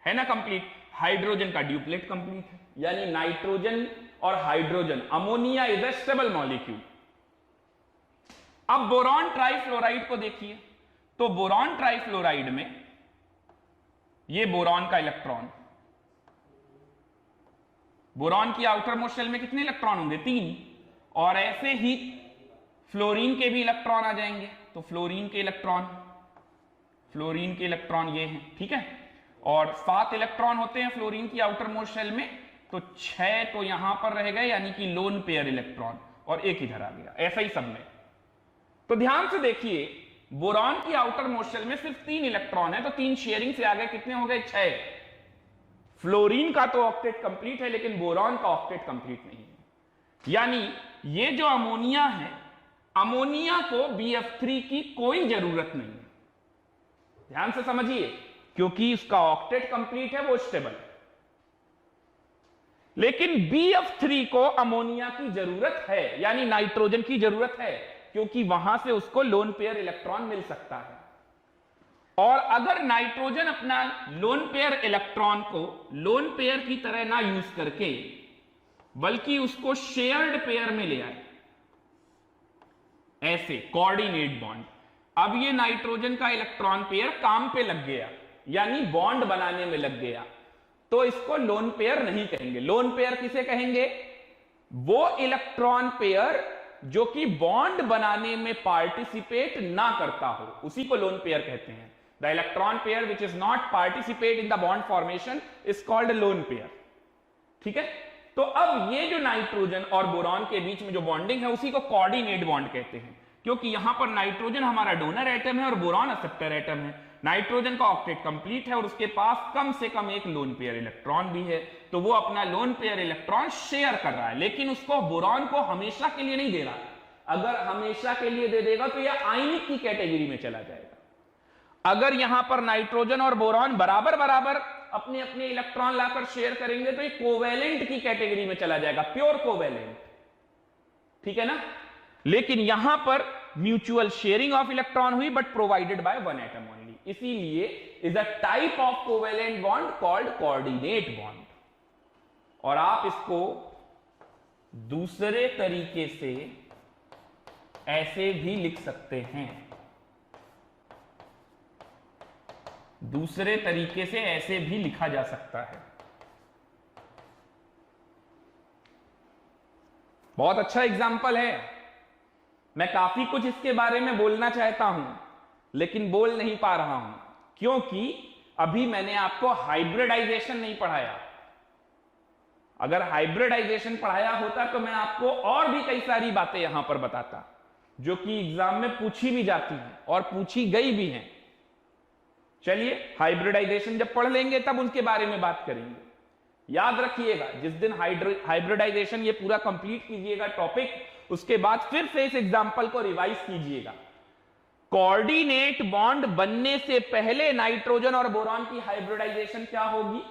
है ना कंप्लीट। हाइड्रोजन का ड्यूप्लेट कंप्लीट है, यानी नाइट्रोजन और hydrogen, ammonia is a stable molecule. अब बोरॉन ट्राइफ्लोराइड को देखिए, तो बोरॉन ट्राइफ्लोराइड में ये बोरॉन का इलेक्ट्रॉन, बोरॉन की आउटर मोस्ट शेल में कितने इलेक्ट्रॉन होंगे? 3, और ऐसे ही फ्लोरीन के भी इलेक्ट्रॉन आ जाएंगे, तो फ्लोरीन के इलेक्ट्रॉन ये हैं। ठीक है, और 7 इलेक्ट्रॉन होते हैं फ्लोरीन की आउटर मोस्ट शेल में, तो 6 तो यहां पर रह गए, यानी कि लोन पेयर इलेक्ट्रॉन, और एक इधर आ गया, ऐसा ही सब में। तो ध्यान से देखिए, बोरॉन की आउटर मोस्ट शेल में सिर्फ 3 इलेक्ट्रॉन है, तो 3 शेयरिंग से आ गए, कितने हो गए? 6। फ्लोरीन का तो ऑक्टेट कंप्लीट है, लेकिन बोरॉन का ऑक्टेट कंप्लीट नहीं है। यानी ये जो अमोनिया है, अमोनिया को BF3 की कोई जरूरत नहीं है। ध्यान से समझिए, क्योंकि उसका ऑक्टेट कंप्लीट है, वो स्टेबल है। लेकिन BF3 को अमोनिया की जरूरत है, यानी नाइट्रोजन की जरूरत है, क्योंकि वहां से उसको लोन पेयर इलेक्ट्रॉन मिल सकता है। और अगर नाइट्रोजन अपना लोन पेयर इलेक्ट्रॉन को लोन पेयर की तरह ना यूज करके, बल्कि उसको शेयर्ड पेयर में ले आए, ऐसे कोऑर्डिनेट बॉन्ड, अब ये नाइट्रोजन का इलेक्ट्रॉन पेयर काम पे लग गया, यानी बॉन्ड बनाने में लग गया, तो इसको लोन पेयर नहीं कहेंगे। लोन पेयर किसे कहेंगे? वो इलेक्ट्रॉन पेयर जो कि बॉन्ड बनाने में पार्टिसिपेट ना करता हो, उसी को लोन पेयर कहते हैं। The electron pair which is not participate in the bond formation is called lone pair. ठीक है, तो अब ये जो नाइट्रोजन और बोरॉन के बीच में जो बॉन्डिंग है उसी को कोऑर्डिनेट बॉन्ड कहते हैं, क्योंकि यहां पर नाइट्रोजन हमारा डोनर एटम है और बोरॉन एक्सेप्टर एटम है। नाइट्रोजन का ऑक्टेट कंप्लीट है और उसके पास कम से कम एक लोन पेयर इलेक्ट्रॉन भी है, तो वो अपना लोन पेयर इलेक्ट्रॉन शेयर कर रहा है, लेकिन उसको बोरॉन को हमेशा के लिए नहीं दे रहा। अगर हमेशा के लिए दे देगा तो यह आयनिक की कैटेगरी में चला जाएगा। अगर यहां पर नाइट्रोजन और बोरॉन बराबर बराबर अपने अपने इलेक्ट्रॉन लाकर शेयर करेंगे तो ये कोवेलेंट की कैटेगरी में चला जाएगा, प्योर कोवेलेंट। ठीक है ना, लेकिन यहां पर म्यूचुअल शेयरिंग ऑफ इलेक्ट्रॉन हुई but provided by one atom only, इसीलिए is a type of covalent bond called coordinate bond. और आप इसको दूसरे तरीके से ऐसे भी लिख सकते हैं, दूसरे तरीके से ऐसे भी लिखा जा सकता है। बहुत अच्छा एग्जाम्पल है। मैं काफी कुछ इसके बारे में बोलना चाहता हूं लेकिन बोल नहीं पा रहा हूं, क्योंकि अभी मैंने आपको हाइब्रिडाइजेशन नहीं पढ़ाया। अगर हाइब्रिडाइजेशन पढ़ाया होता तो मैं आपको और भी कई सारी बातें यहां पर बताता, जो कि एग्जाम में पूछी भी जाती हैं और पूछी गई भी हैं। चलिए, हाइब्रिडाइजेशन जब पढ़ लेंगे तब उसके बारे में बात करेंगे। याद रखिएगा, जिस दिन हाइब्रिडाइजेशन ये पूरा कंप्लीट कीजिएगा टॉपिक, उसके बाद फिर से इस एग्जांपल को रिवाइज कीजिएगा। कोऑर्डिनेट बॉन्ड बनने से पहले नाइट्रोजन और बोरॉन की हाइब्रिडाइजेशन क्या होगी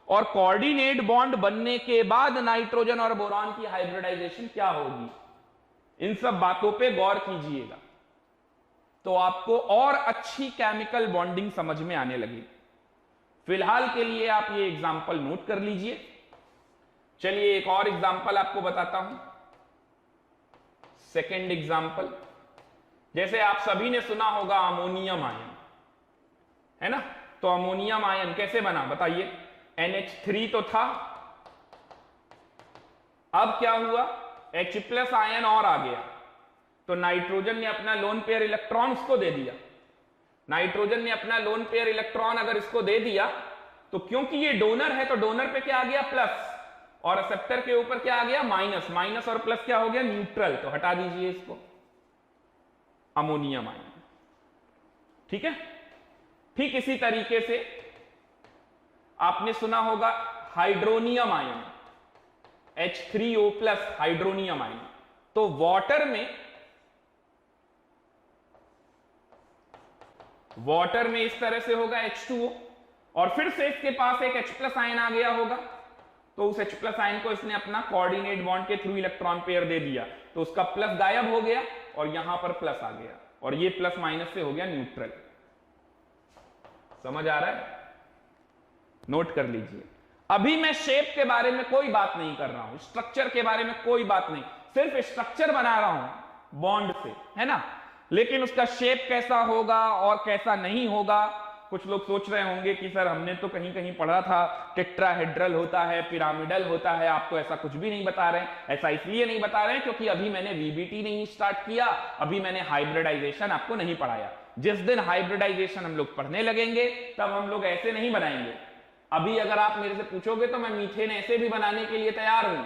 और कोऑर्डिनेट बॉन्ड बनने के बाद नाइट्रोजन और बोरॉन की हाइब्रिडाइजेशन क्या होगी, इन सब बातों पे गौर कीजिएगा, तो आपको और अच्छी केमिकल बॉन्डिंग समझ में आने लगेगी। फिलहाल के लिए आप ये एग्जांपल नोट कर लीजिए। चलिए एक और एग्जांपल आपको बताता हूं। सेकंड एग्जांपल, जैसे आप सभी ने सुना होगा अमोनियम आयन, है ना, तो अमोनियम आयन कैसे बना बताइए। NH3 तो था, अब क्या हुआ, H+ आयन और आ गया, तो नाइट्रोजन ने अपना लोन पेयर इलेक्ट्रॉन उसको दे दिया। नाइट्रोजन ने अपना लोन पेयर इलेक्ट्रॉन अगर इसको दे दिया तो क्योंकि ये डोनर है तो डोनर पे क्या आ गया प्लस, और एक्सेप्टर के ऊपर क्या आ गया माइनस, माइनस और प्लस क्या हो गया न्यूट्रल, तो हटा दीजिए इसको, अमोनियम आयन। ठीक है, ठीक इसी तरीके से आपने सुना होगा hydronium ion, H3O+ hydronium ion. तो वाटर में इस तरह से होगा H2O और फिर से इसके पास एक H+ आयन आ गया होगा, तो उस H+ आयन को इसने अपना कोऑर्डिनेट बॉन्ड के थ्रू इलेक्ट्रॉन पेयर दे दिया, तो उसका प्लस गायब हो गया और यहां पर प्लस आ गया और ये प्लस माइनस से हो गया न्यूट्रल। समझ आ रहा है, नोट कर लीजिए। अभी मैं शेप के बारे में कोई बात नहीं कर रहा हूं, स्ट्रक्चर के बारे में कोई बात नहीं, सिर्फ स्ट्रक्चर बना रहा हूं बॉन्ड से, है ना, लेकिन उसका शेप कैसा होगा और कैसा नहीं होगा। कुछ लोग सोच रहे होंगे कि सर हमने तो कहीं कहीं पढ़ा था टेट्राहेड्रल होता है, पिरामिडल होता है, आप तो ऐसा कुछ भी नहीं बता रहे हैं। ऐसा इसलिए नहीं बता रहे हैं क्योंकि अभी मैंने VBT नहीं स्टार्ट किया, अभी मैंने हाइब्रिडाइजेशन आपको नहीं पढ़ाया। जिस दिन हाइब्रिडाइजेशन हम लोग पढ़ने लगेंगे तब हम लोग ऐसे नहीं बनाएंगे। अभी अगर आप मेरे से पूछोगे तो मैं मीथेन ऐसे भी बनाने के लिए तैयार हूं,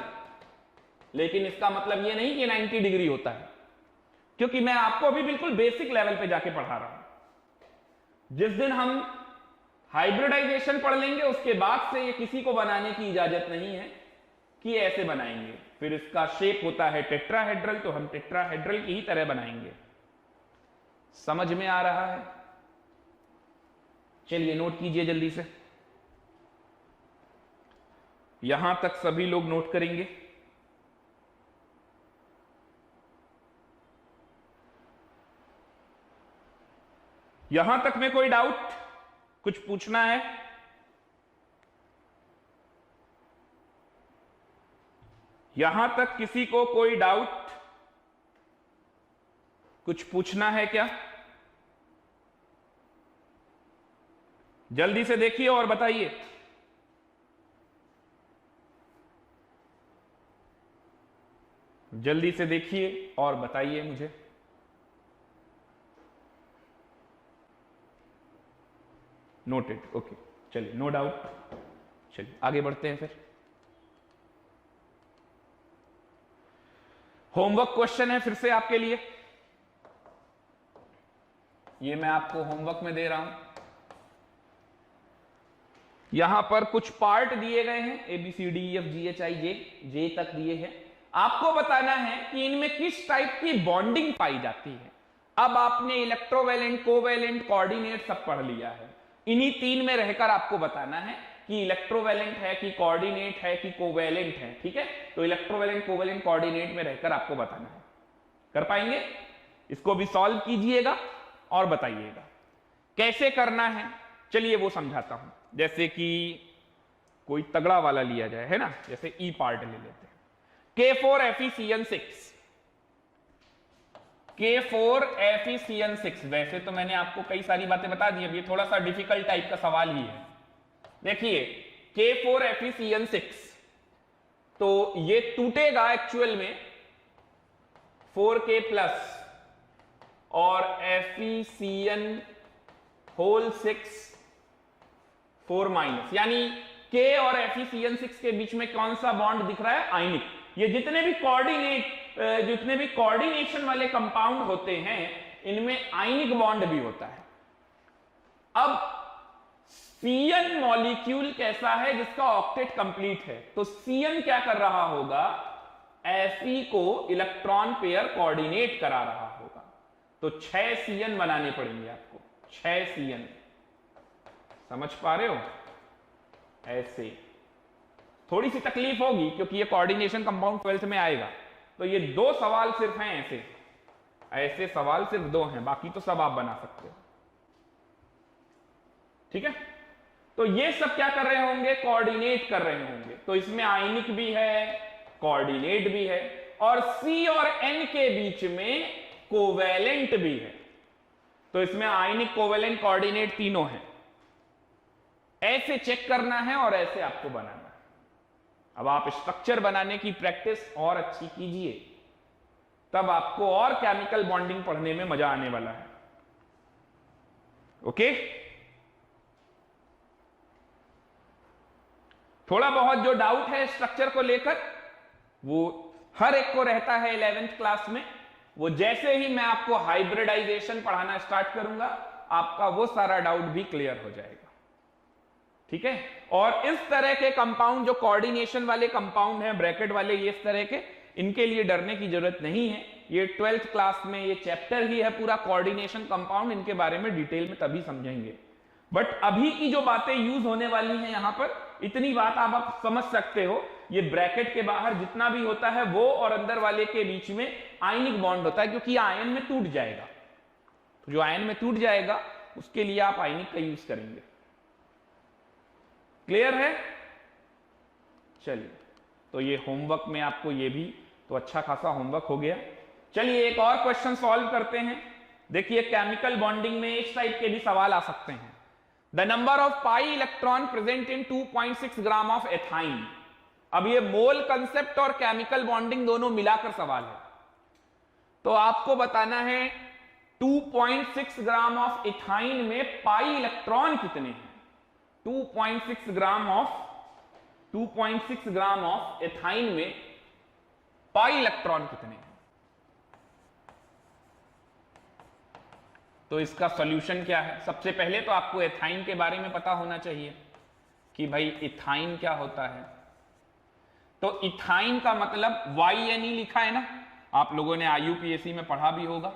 लेकिन इसका मतलब ये नहीं कि 90 डिग्री होता है, क्योंकि मैं आपको अभी बिल्कुल बेसिक लेवल पे जाके पढ़ा रहा हूं। जिस दिन हम हाइब्रिडाइजेशन पढ़ लेंगे उसके बाद से ये किसी को बनाने की इजाजत नहीं है कि ऐसे बनाएंगे। फिर इसका शेप होता है टेट्राहेड्रल, तो हम टेट्राहेड्रल की ही तरह बनाएंगे। समझ में आ रहा है? चलिए नोट कीजिए जल्दी से, यहां तक सभी लोग नोट करेंगे। यहां तक में कोई डाउट, कुछ पूछना है? यहां तक किसी को कोई डाउट, कुछ पूछना है क्या? जल्दी से देखिए और बताइए। जल्दी से देखिए और बताइए मुझे। नोटेड, ओके, चलिए, नो डाउट। चलिए आगे बढ़ते हैं फिर। होमवर्क क्वेश्चन है फिर से आपके लिए, ये मैं आपको होमवर्क में दे रहा हूं। यहां पर कुछ पार्ट दिए गए हैं, ABCDEFGHIJ, जे तक दिए हैं। आपको बताना है कि इनमें किस टाइप की बॉन्डिंग पाई जाती है। अब आपने इलेक्ट्रोवैलेंट, कोवैलेंट, कोऑर्डिनेट सब पढ़ लिया है। इन्हीं तीन में रहकर आपको बताना है कि इलेक्ट्रोवैलेंट है कि कोऑर्डिनेट है कि कोवैलेंट है। ठीक है, तो इलेक्ट्रोवैलेंट, कोवैलेंट, कोऑर्डिनेट में रहकर आपको बताना है। कर पाएंगे? इसको भी सॉल्व कीजिएगा और बताइएगा कैसे करना है। चलिए वो समझाता हूं। जैसे कि कोई तगड़ा वाला लिया जाए, है ना, जैसे ई पार्ट ले लेते हैं, K4FeCN6। K4FeCN6, वैसे तो मैंने आपको कई सारी बातें बता दी, अब ये थोड़ा सा डिफिकल्ट टाइप का सवाल ही है। देखिए K4FeCN6, तो ये टूटेगा एक्चुअल में 4K प्लस और FeCN6 4 माइनस, यानी K और FeCN6 के बीच में कौन सा बॉन्ड दिख रहा है? आयनिक। ये जितने भी कोऑर्डिनेशन वाले कंपाउंड होते हैं इनमें आयनिक बॉन्ड भी होता है। अब CN मॉलिक्यूल कैसा है? जिसका ऑक्टेट कंप्लीट है। तो CN क्या कर रहा होगा? Fe को इलेक्ट्रॉन पेयर कोऑर्डिनेट करा रहा होगा। तो 6 CN बनाने पड़ेंगे आपको, 6 CN। समझ पा रहे हो? ऐसे थोड़ी सी तकलीफ होगी क्योंकि ये कोऑर्डिनेशन कंपाउंड 12th में आएगा। तो ये 2 सवाल सिर्फ हैं, ऐसे सवाल सिर्फ 2 हैं, बाकी तो सब आप बना सकते हो। ठीक है, तो ये सब क्या कर रहे होंगे? कोऑर्डिनेट कर रहे होंगे। तो इसमें आयनिक भी है, कोऑर्डिनेट भी है, और C और N के बीच में कोवैलेंट भी है। तो इसमें आयनिक, कोवैलेंट, कोऑर्डिनेट तीनों हैं। ऐसे चेक करना है और ऐसे आपको बनाना है। अब आप स्ट्रक्चर बनाने की प्रैक्टिस और अच्छी कीजिए, तब आपको और केमिकल बॉन्डिंग पढ़ने में मजा आने वाला है। ओके, थोड़ा बहुत जो डाउट है स्ट्रक्चर को लेकर वो हर एक को रहता है 11th क्लास में। वो जैसे ही मैं आपको हाइब्रिडाइजेशन पढ़ाना स्टार्ट करूंगा, आपका वो सारा डाउट भी क्लियर हो जाएगा। ठीक है, और इस तरह के कंपाउंड जो कोऑर्डिनेशन वाले कंपाउंड हैं, ब्रैकेट वाले, ये इस तरह के, इनके लिए डरने की जरूरत नहीं है। ये 12th क्लास में ये चैप्टर ही है पूरा कोऑर्डिनेशन कंपाउंड, इनके बारे में डिटेल में तभी समझेंगे। बट अभी की जो बातें यूज होने वाली हैं यहां पर, इतनी बात आप समझ सकते हो। ये ब्रैकेट के बाहर जितना भी होता है वो और अंदर वाले के बीच में आयनिक बॉन्ड होता है, क्योंकि आयन में टूट जाएगा। तो जो आयन में टूट जाएगा उसके लिए आप आयनिक का यूज करेंगे। क्लियर है? चलिए, तो ये होमवर्क में आपको ये भी तो अच्छा खासा होमवर्क हो गया। चलिए एक और क्वेश्चन सॉल्व करते हैं। देखिए केमिकल बॉन्डिंग में इस टाइप के भी सवाल आ सकते हैं। The number of pi electron present in 2.6 gram of ethyne. अब ये मोल कंसेप्ट और केमिकल बॉन्डिंग दोनों मिलाकर सवाल है। तो आपको बताना है 2.6 ग्राम ऑफ इथाइन में पाई इलेक्ट्रॉन कितने हैं। 2.6 ग्राम ऑफ एथाइन में पाई इलेक्ट्रॉन कितने हैं। तो इसका सॉल्यूशन क्या है? सबसे पहले तो आपको एथाइन के बारे में पता होना चाहिए कि भाई इथाइन क्या होता है। तो इथाइन का मतलब YNE लिखा है ना, आप लोगों ने IUPAC में पढ़ा भी होगा।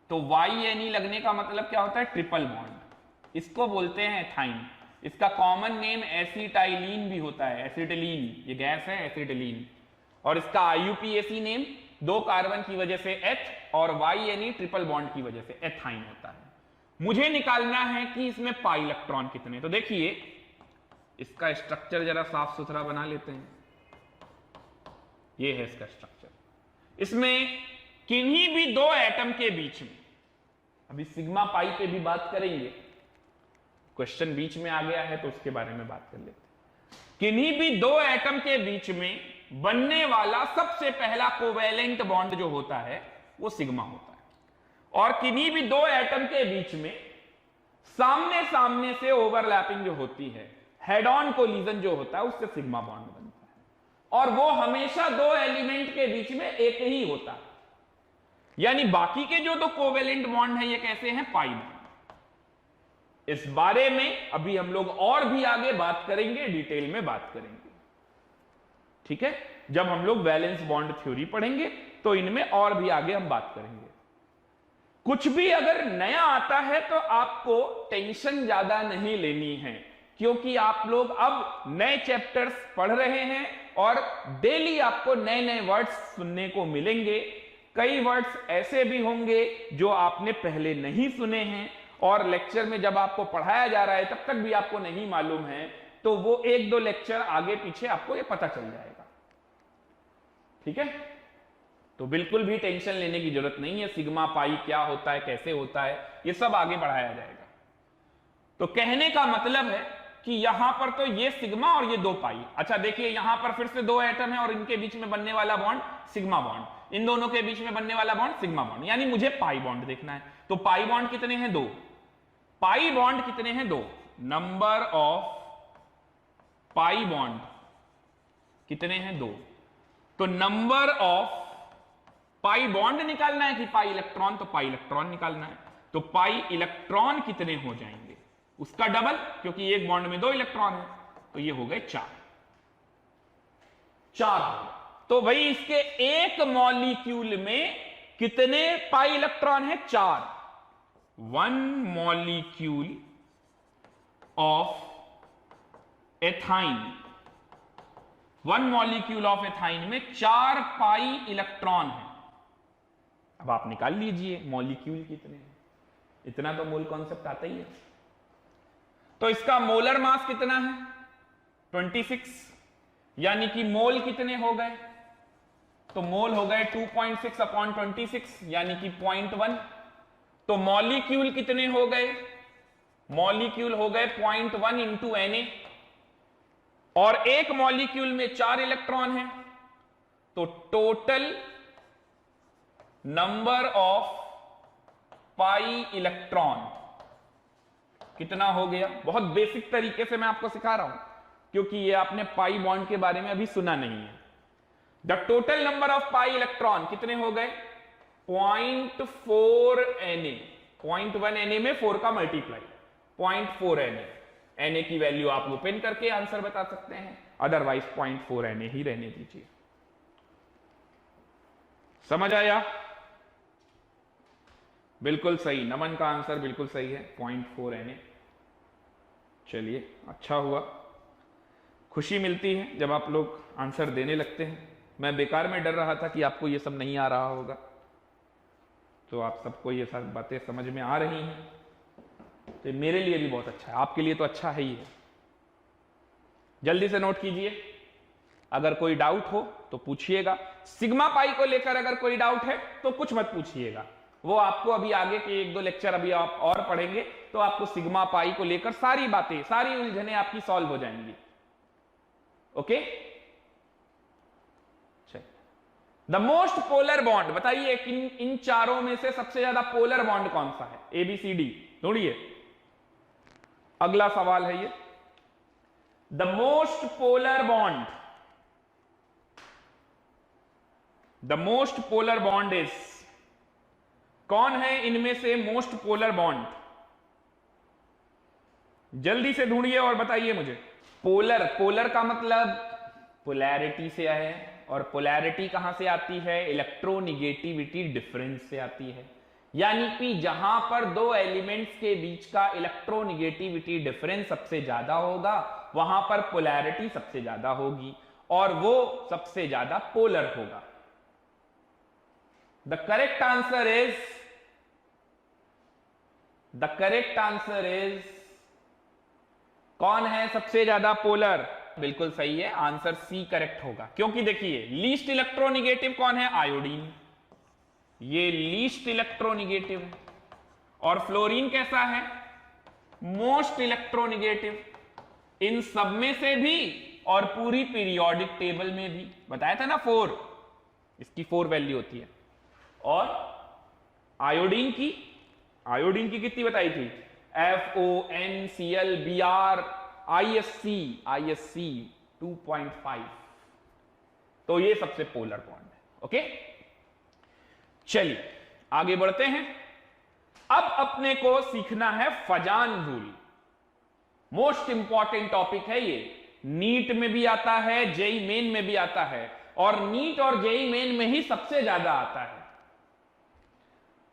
तो YNE लगने का मतलब क्या होता है? Triple bond. इसको बोलते हैं एथाइन। इसका कॉमन नेम एसिटाइलिन भी होता है, एसिटिलीन, ये गैस है एसिटिलीन। और इसका IUPAC नेम 2 कार्बन की वजह से एथ और YNE ट्रिपल बॉन्ड की वजह से एथाइन होता है। मुझे निकालना है कि इसमें पाई इलेक्ट्रॉन कितने। तो देखिए इसका स्ट्रक्चर जरा साफ सुथरा बना लेते हैं। ये है इसका स्ट्रक्चर। इसमें किन्हीं भी 2 एटम के बीच में, अभी सिग्मा पाई पे भी बात करेंगे, क्वेश्चन बीच में आ गया है तो उसके बारे में बात कर लेते हैं। किन्हीं भी 2 एटम के बीच में बनने वाला सबसे पहला कोवेलेंट बॉन्ड जो होता है वो सिग्मा होता है। और किन्हीं भी दो एटम के बीच में सामने सामने से ओवरलैपिंग जो होती है, हेड ऑन कोलिजन जो होता है, उससे सिग्मा बॉन्ड बनता है। और वो हमेशा दो एलिमेंट के बीच में एक ही होता है। यानी बाकी के जो दो कोवेलेंट बॉन्ड है ये कैसे हैं? Pi bond. इस बारे में अभी हम लोग और भी आगे बात करेंगे, डिटेल में बात करेंगे, ठीक है। जब हम लोग वैलेंस बॉन्ड थ्योरी पढ़ेंगे तो इनमें और भी आगे हम बात करेंगे। कुछ भी अगर नया आता है तो आपको टेंशन ज्यादा नहीं लेनी है, क्योंकि आप लोग अब नए चैप्टर्स पढ़ रहे हैं और डेली आपको नए नए वर्ड्स सुनने को मिलेंगे। कई वर्ड्स ऐसे भी होंगे जो आपने पहले नहीं सुने हैं और लेक्चर में जब आपको पढ़ाया जा रहा है तब तक भी आपको नहीं मालूम है, तो वो एक दो लेक्चर आगे पीछे आपको ये पता चल जाएगा, ठीक है। तो बिल्कुल भी टेंशन लेने की जरूरत नहीं है। सिग्मा पाई क्या होता है, कैसे होता है, ये सब आगे बढ़ाया जाएगा। तो कहने का मतलब है कि यहां पर तो ये सिग्मा और ये दो पाई। अच्छा देखिए, यहां पर फिर से दो एटम है और इनके बीच में बनने वाला बॉन्ड सिग्मा बॉन्ड, इन दोनों के बीच में बनने वाला बॉन्ड सिग्मा बॉन्ड, यानी मुझे पाई बॉन्ड देखना है। तो पाई बॉन्ड कितने हैं? दो। पाई बॉन्ड कितने हैं? दो। नंबर ऑफ पाई बॉन्ड कितने हैं? दो। तो नंबर ऑफ पाई बॉन्ड निकालना है कि पाई इलेक्ट्रॉन? तो पाई इलेक्ट्रॉन निकालना है। तो पाई इलेक्ट्रॉन कितने हो जाएंगे? उसका डबल, क्योंकि एक बॉन्ड में दो इलेक्ट्रॉन है, तो ये हो गए चार। चार हो गए। तो भाई इसके एक मॉलिक्यूल में कितने पाई इलेक्ट्रॉन है? चार। One molecule of ethyne, one molecule of ethyne में चार पाई इलेक्ट्रॉन है। अब आप निकाल लीजिए मॉलिक्यूल कितने हैं, इतना तो मोल कॉन्सेप्ट आता ही है। तो इसका मोलर मास कितना है? 26, यानी कि मोल कितने हो गए? तो मोल हो गए 2.6 अपॉन 26, यानी कि 0.1। तो मॉलिक्यूल कितने हो गए? मॉलिक्यूल हो गए 0.1 इंटू Na, और एक मॉलिक्यूल में चार इलेक्ट्रॉन है, तो total number of pi electron कितना हो गया? बहुत बेसिक तरीके से मैं आपको सिखा रहा हूं, क्योंकि ये आपने पाई बॉन्ड के बारे में अभी सुना नहीं है। The total number of pi electron कितने हो गए? 0.4 Na। 0.1 Na में 4 का मल्टीप्लाई, 0.4 Na। Na की वैल्यू आप ओपन करके आंसर बता सकते हैं, अदरवाइज 0.4 Na ही रहने दीजिए। समझ आया? बिल्कुल सही, नमन का आंसर बिल्कुल सही है, 0.4 Na। चलिए, अच्छा हुआ, खुशी मिलती है जब आप लोग आंसर देने लगते हैं। मैं बेकार में डर रहा था कि आपको ये सब नहीं आ रहा होगा, तो आप सबको ये सब बातें समझ में आ रही हैं, तो मेरे लिए भी बहुत अच्छा है, आपके लिए तो अच्छा है ही है। जल्दी से नोट कीजिए, अगर कोई डाउट हो तो पूछिएगा। सिग्मा पाई को लेकर अगर कोई डाउट है तो कुछ मत पूछिएगा, वो आपको अभी आगे के एक दो लेक्चर अभी आप और पढ़ेंगे तो आपको सिग्मा पाई को लेकर सारी बातें, सारी उलझनें आपकी सॉल्व हो जाएंगी। Okay, the most polar bond, बताइए इन चारों में से सबसे ज्यादा पोलर बॉन्ड कौन सा है? ABCD ढूंढिए। अगला सवाल है ये, the most polar bond, the most polar bond is, कौन है इनमें से मोस्ट पोलर बॉन्ड? जल्दी से ढूंढिए और बताइए मुझे। पोलर, पोलर का मतलब पोलैरिटी से है, और पोलैरिटी कहां से आती है? इलेक्ट्रोनिगेटिविटी डिफरेंस से आती है। यानी कि जहां पर दो एलिमेंट्स के बीच का इलेक्ट्रोनिगेटिविटी डिफरेंस सबसे ज्यादा होगा वहां पर पोलैरिटी सबसे ज्यादा होगी और वो सबसे ज्यादा पोलर होगा। The correct answer is, the correct answer is, कौन है सबसे ज्यादा पोलर? बिल्कुल सही है, आंसर सी करेक्ट होगा। क्योंकि देखिए लीस्ट इलेक्ट्रोनिगेटिव कौन है? आयोडीन, ये लीस्ट इलेक्ट्रोनिगेटिव है। और फ्लोरीन कैसा है? Most electronegative. इन सब में से भी और पूरी पीरियोडिक टेबल में भी बताया था ना 4, इसकी 4 वैल्यू होती है। और आयोडीन की कितनी बताई थी? FONCl ISC 2.5। तो ये सबसे पोलर बॉन्ड है। ओके, चलिए आगे बढ़ते हैं। अब अपने को सीखना है Fazan rule. Most important topic है ये, नीट में भी आता है, जेई मेन में भी आता है, और नीट और जेई मेन में ही सबसे ज्यादा आता है,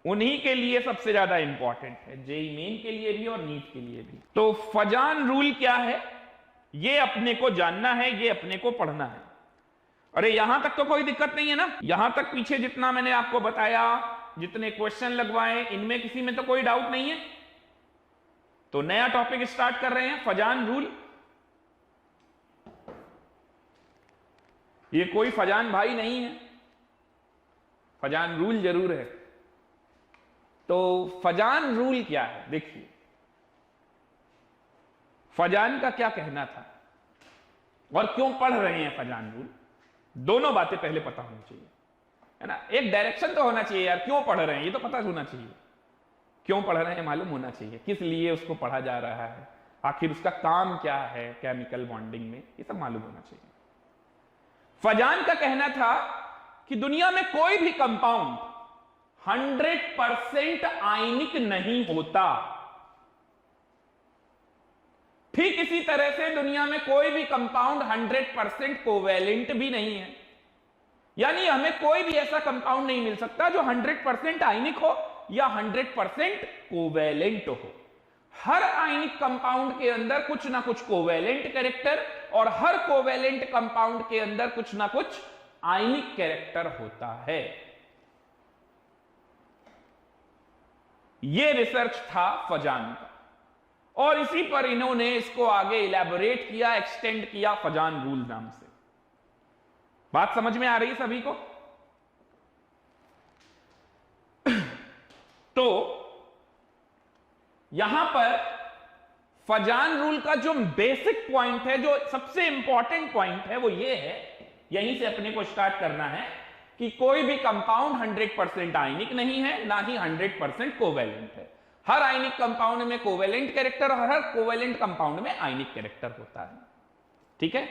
उन्हीं के लिए सबसे ज्यादा इंपॉर्टेंट है, जेई मेन के लिए भी और नीट के लिए भी। तो फजान रूल क्या है, ये अपने को जानना है, ये अपने को पढ़ना है। अरे यहां तक तो कोई दिक्कत नहीं है ना, यहां तक पीछे जितना मैंने आपको बताया, जितने क्वेश्चन लगवाए, इनमें किसी में तो कोई डाउट नहीं है। तो नया टॉपिक स्टार्ट कर रहे हैं, फजान रूल। ये कोई फजान भाई नहीं है, फजान रूल जरूर है। तो फजान रूल क्या है, देखिए फजान का क्या कहना था और क्यों पढ़ रहे हैं फजान रूल, दोनों बातें पहले पता होनी चाहिए, है ना। एक डायरेक्शन तो होना चाहिए यार, क्यों पढ़ रहे हैं ये तो पता होना चाहिए, क्यों पढ़ रहे हैं मालूम होना चाहिए, किस लिए उसको पढ़ा जा रहा है, आखिर उसका काम क्या है केमिकल बॉन्डिंग में, ये सब मालूम होना चाहिए। फजान का कहना था कि दुनिया में कोई भी कंपाउंड 100% आयनिक नहीं होता। ठीक इसी तरह से दुनिया में कोई भी कंपाउंड 100% कोवैलेंट भी नहीं है, यानी हमें कोई भी ऐसा कंपाउंड नहीं मिल सकता जो 100% आयनिक हो या 100% कोवैलेंट हो। हर आयनिक कंपाउंड के अंदर कुछ ना कुछ कोवैलेंट कैरेक्टर और हर कोवैलेंट कंपाउंड के अंदर कुछ ना कुछ आयनिक कैरेक्टर होता है। यह रिसर्च था फजान का, और इसी पर इन्होंने इसको आगे इलैबोरेट किया, एक्सटेंड किया फजान रूल नाम से। बात समझ में आ रही है सभी को? तो यहां पर फजान रूल का जो बेसिक पॉइंट है, जो सबसे इंपॉर्टेंट पॉइंट है, वो ये है, यहीं से अपने को स्टार्ट करना है कि कोई भी कंपाउंड 100% आयनिक नहीं है, ना ही 100% कोवैलेंट है। हर आयनिक कंपाउंड में कोवैलेंट कैरेक्टर और हर कोवैलेंट कंपाउंड में आयनिक कैरेक्टर होता है। ठीक है,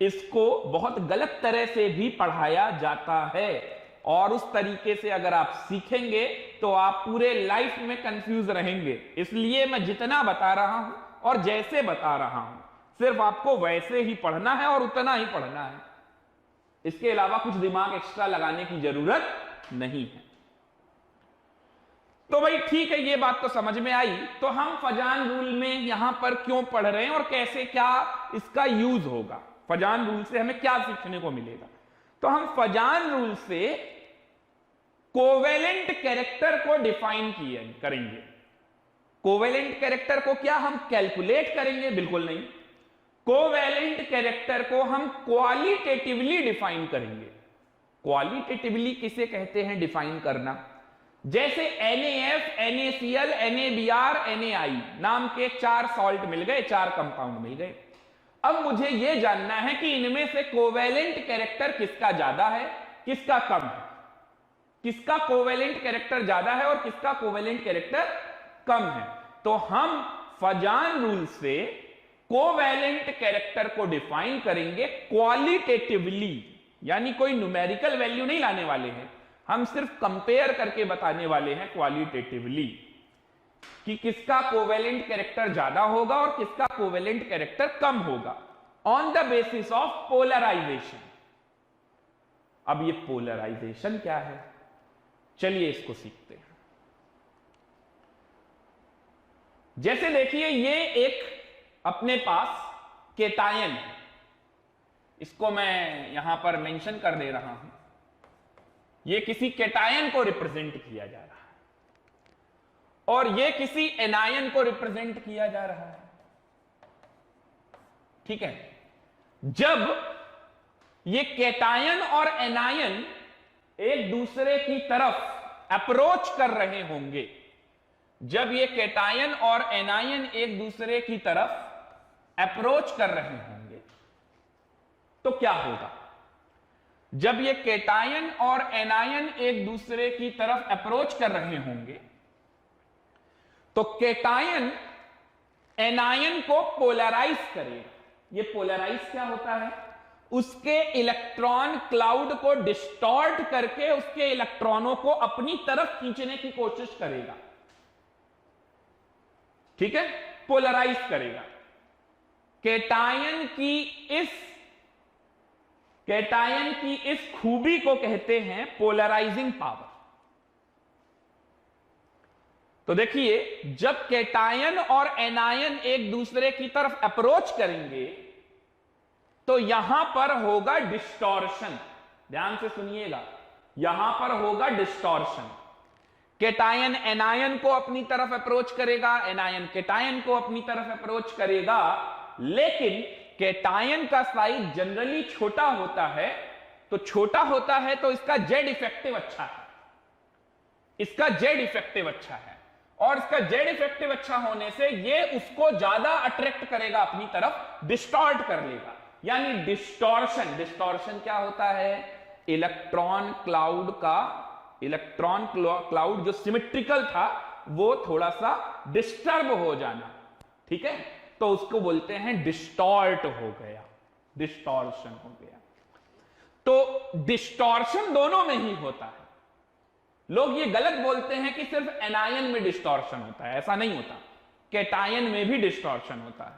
इसको बहुत गलत तरह से भी पढ़ाया जाता है, और उस तरीके से अगर आप सीखेंगे तो आप पूरे लाइफ में कंफ्यूज रहेंगे। इसलिए मैं जितना बता रहा हूं और जैसे बता रहा हूं, सिर्फ आपको वैसे ही पढ़ना है और उतना ही पढ़ना है, इसके अलावा कुछ दिमाग एक्स्ट्रा लगाने की जरूरत नहीं है। तो भाई ठीक है, ये बात तो समझ में आई। तो हम फजान रूल में यहां पर क्यों पढ़ रहे हैं और कैसे क्या इसका यूज होगा, फजान रूल से हमें क्या सीखने को मिलेगा। तो हम फजान रूल से कोवैलेंट कैरेक्टर को डिफाइन करेंगे। कोवैलेंट कैरेक्टर को क्या हम कैलकुलेट करेंगे? बिल्कुल नहीं। कोवैलेंट कैरेक्टर को हम क्वालिटेटिवली डिफाइन करेंगे। क्वालिटेटिवली किसे कहते हैं डिफाइन करना? जैसे NaF, NaCl, NaBr, NaI नाम के 4 सॉल्ट मिल गए, 4 कंपाउंड मिल गए। अब मुझे यह जानना है कि इनमें से कोवैलेंट कैरेक्टर किसका ज्यादा है, किसका कम है, किसका कोवैलेंट कैरेक्टर ज्यादा है और किसका कोवैलेंट कैरेक्टर कम है। तो हम फजान रूल से कोवैलेंट कैरेक्टर को डिफाइन करेंगे क्वालिटेटिवली, यानी कोई न्यूमेरिकल वैल्यू नहीं लाने वाले हैं, हम सिर्फ कंपेयर करके बताने वाले हैं क्वालिटेटिवली कि किसका कोवैलेंट कैरेक्टर ज्यादा होगा और किसका कोवैलेंट कैरेक्टर कम होगा, on the basis of polarization. अब ये पोलराइजेशन क्या है, चलिए इसको सीखते हैं। जैसे देखिए, ये एक अपने पास केटायन है, इसको मैं यहां पर मेंशन कर दे रहा हूं। ये किसी केटायन को रिप्रेजेंट किया जा रहा है और ये किसी एनायन को रिप्रेजेंट किया जा रहा है। ठीक है, जब ये केटायन और एनायन एक दूसरे की तरफ अप्रोच कर रहे होंगे, जब ये केटायन और एनायन एक दूसरे की तरफ अप्रोच कर रहे होंगे, तो क्या होगा? जब ये केटायन और एनायन एक दूसरे की तरफ अप्रोच कर रहे होंगे तो केटायन एनायन को पोलराइज करेगा। ये पोलराइज क्या होता है? उसके इलेक्ट्रॉन क्लाउड को डिस्टॉर्ट करके उसके इलेक्ट्रॉनों को अपनी तरफ खींचने की कोशिश करेगा। ठीक है, पोलराइज करेगा। केटायन की इस खूबी को कहते हैं पोलराइजिंग पावर। तो देखिए, जब केटायन और एनायन एक दूसरे की तरफ अप्रोच करेंगे तो यहां पर होगा डिस्टॉर्शन। ध्यान से सुनिएगा, यहां पर होगा डिस्टॉर्शन। केटायन एनायन को अपनी तरफ अप्रोच करेगा, एनायन केटायन को अपनी तरफ अप्रोच करेगा, लेकिन केटायन का साइज जनरली छोटा होता है। तो छोटा होता है तो इसका जेड इफेक्टिव अच्छा है, इसका जेड इफेक्टिव अच्छा है, और इसका जेड इफेक्टिव अच्छा होने से ये उसको ज्यादा अट्रैक्ट करेगा अपनी तरफ, डिस्टॉर्ट कर लेगा। यानी डिस्टॉर्शन। डिस्टॉर्शन क्या होता है? इलेक्ट्रॉन क्लाउड जो सिमेट्रिकल था वो थोड़ा सा डिस्टर्ब हो जाना। ठीक है, तो उसको बोलते हैं डिस्टॉर्ट हो गया, डिस्टॉर्शन हो गया। तो डिस्टॉर्शन दोनों में ही होता है। लोग ये गलत बोलते हैं कि सिर्फ एनायन में डिस्टॉर्शन होता है, ऐसा नहीं होता। केटायन में भी डिस्टॉर्शन होता है,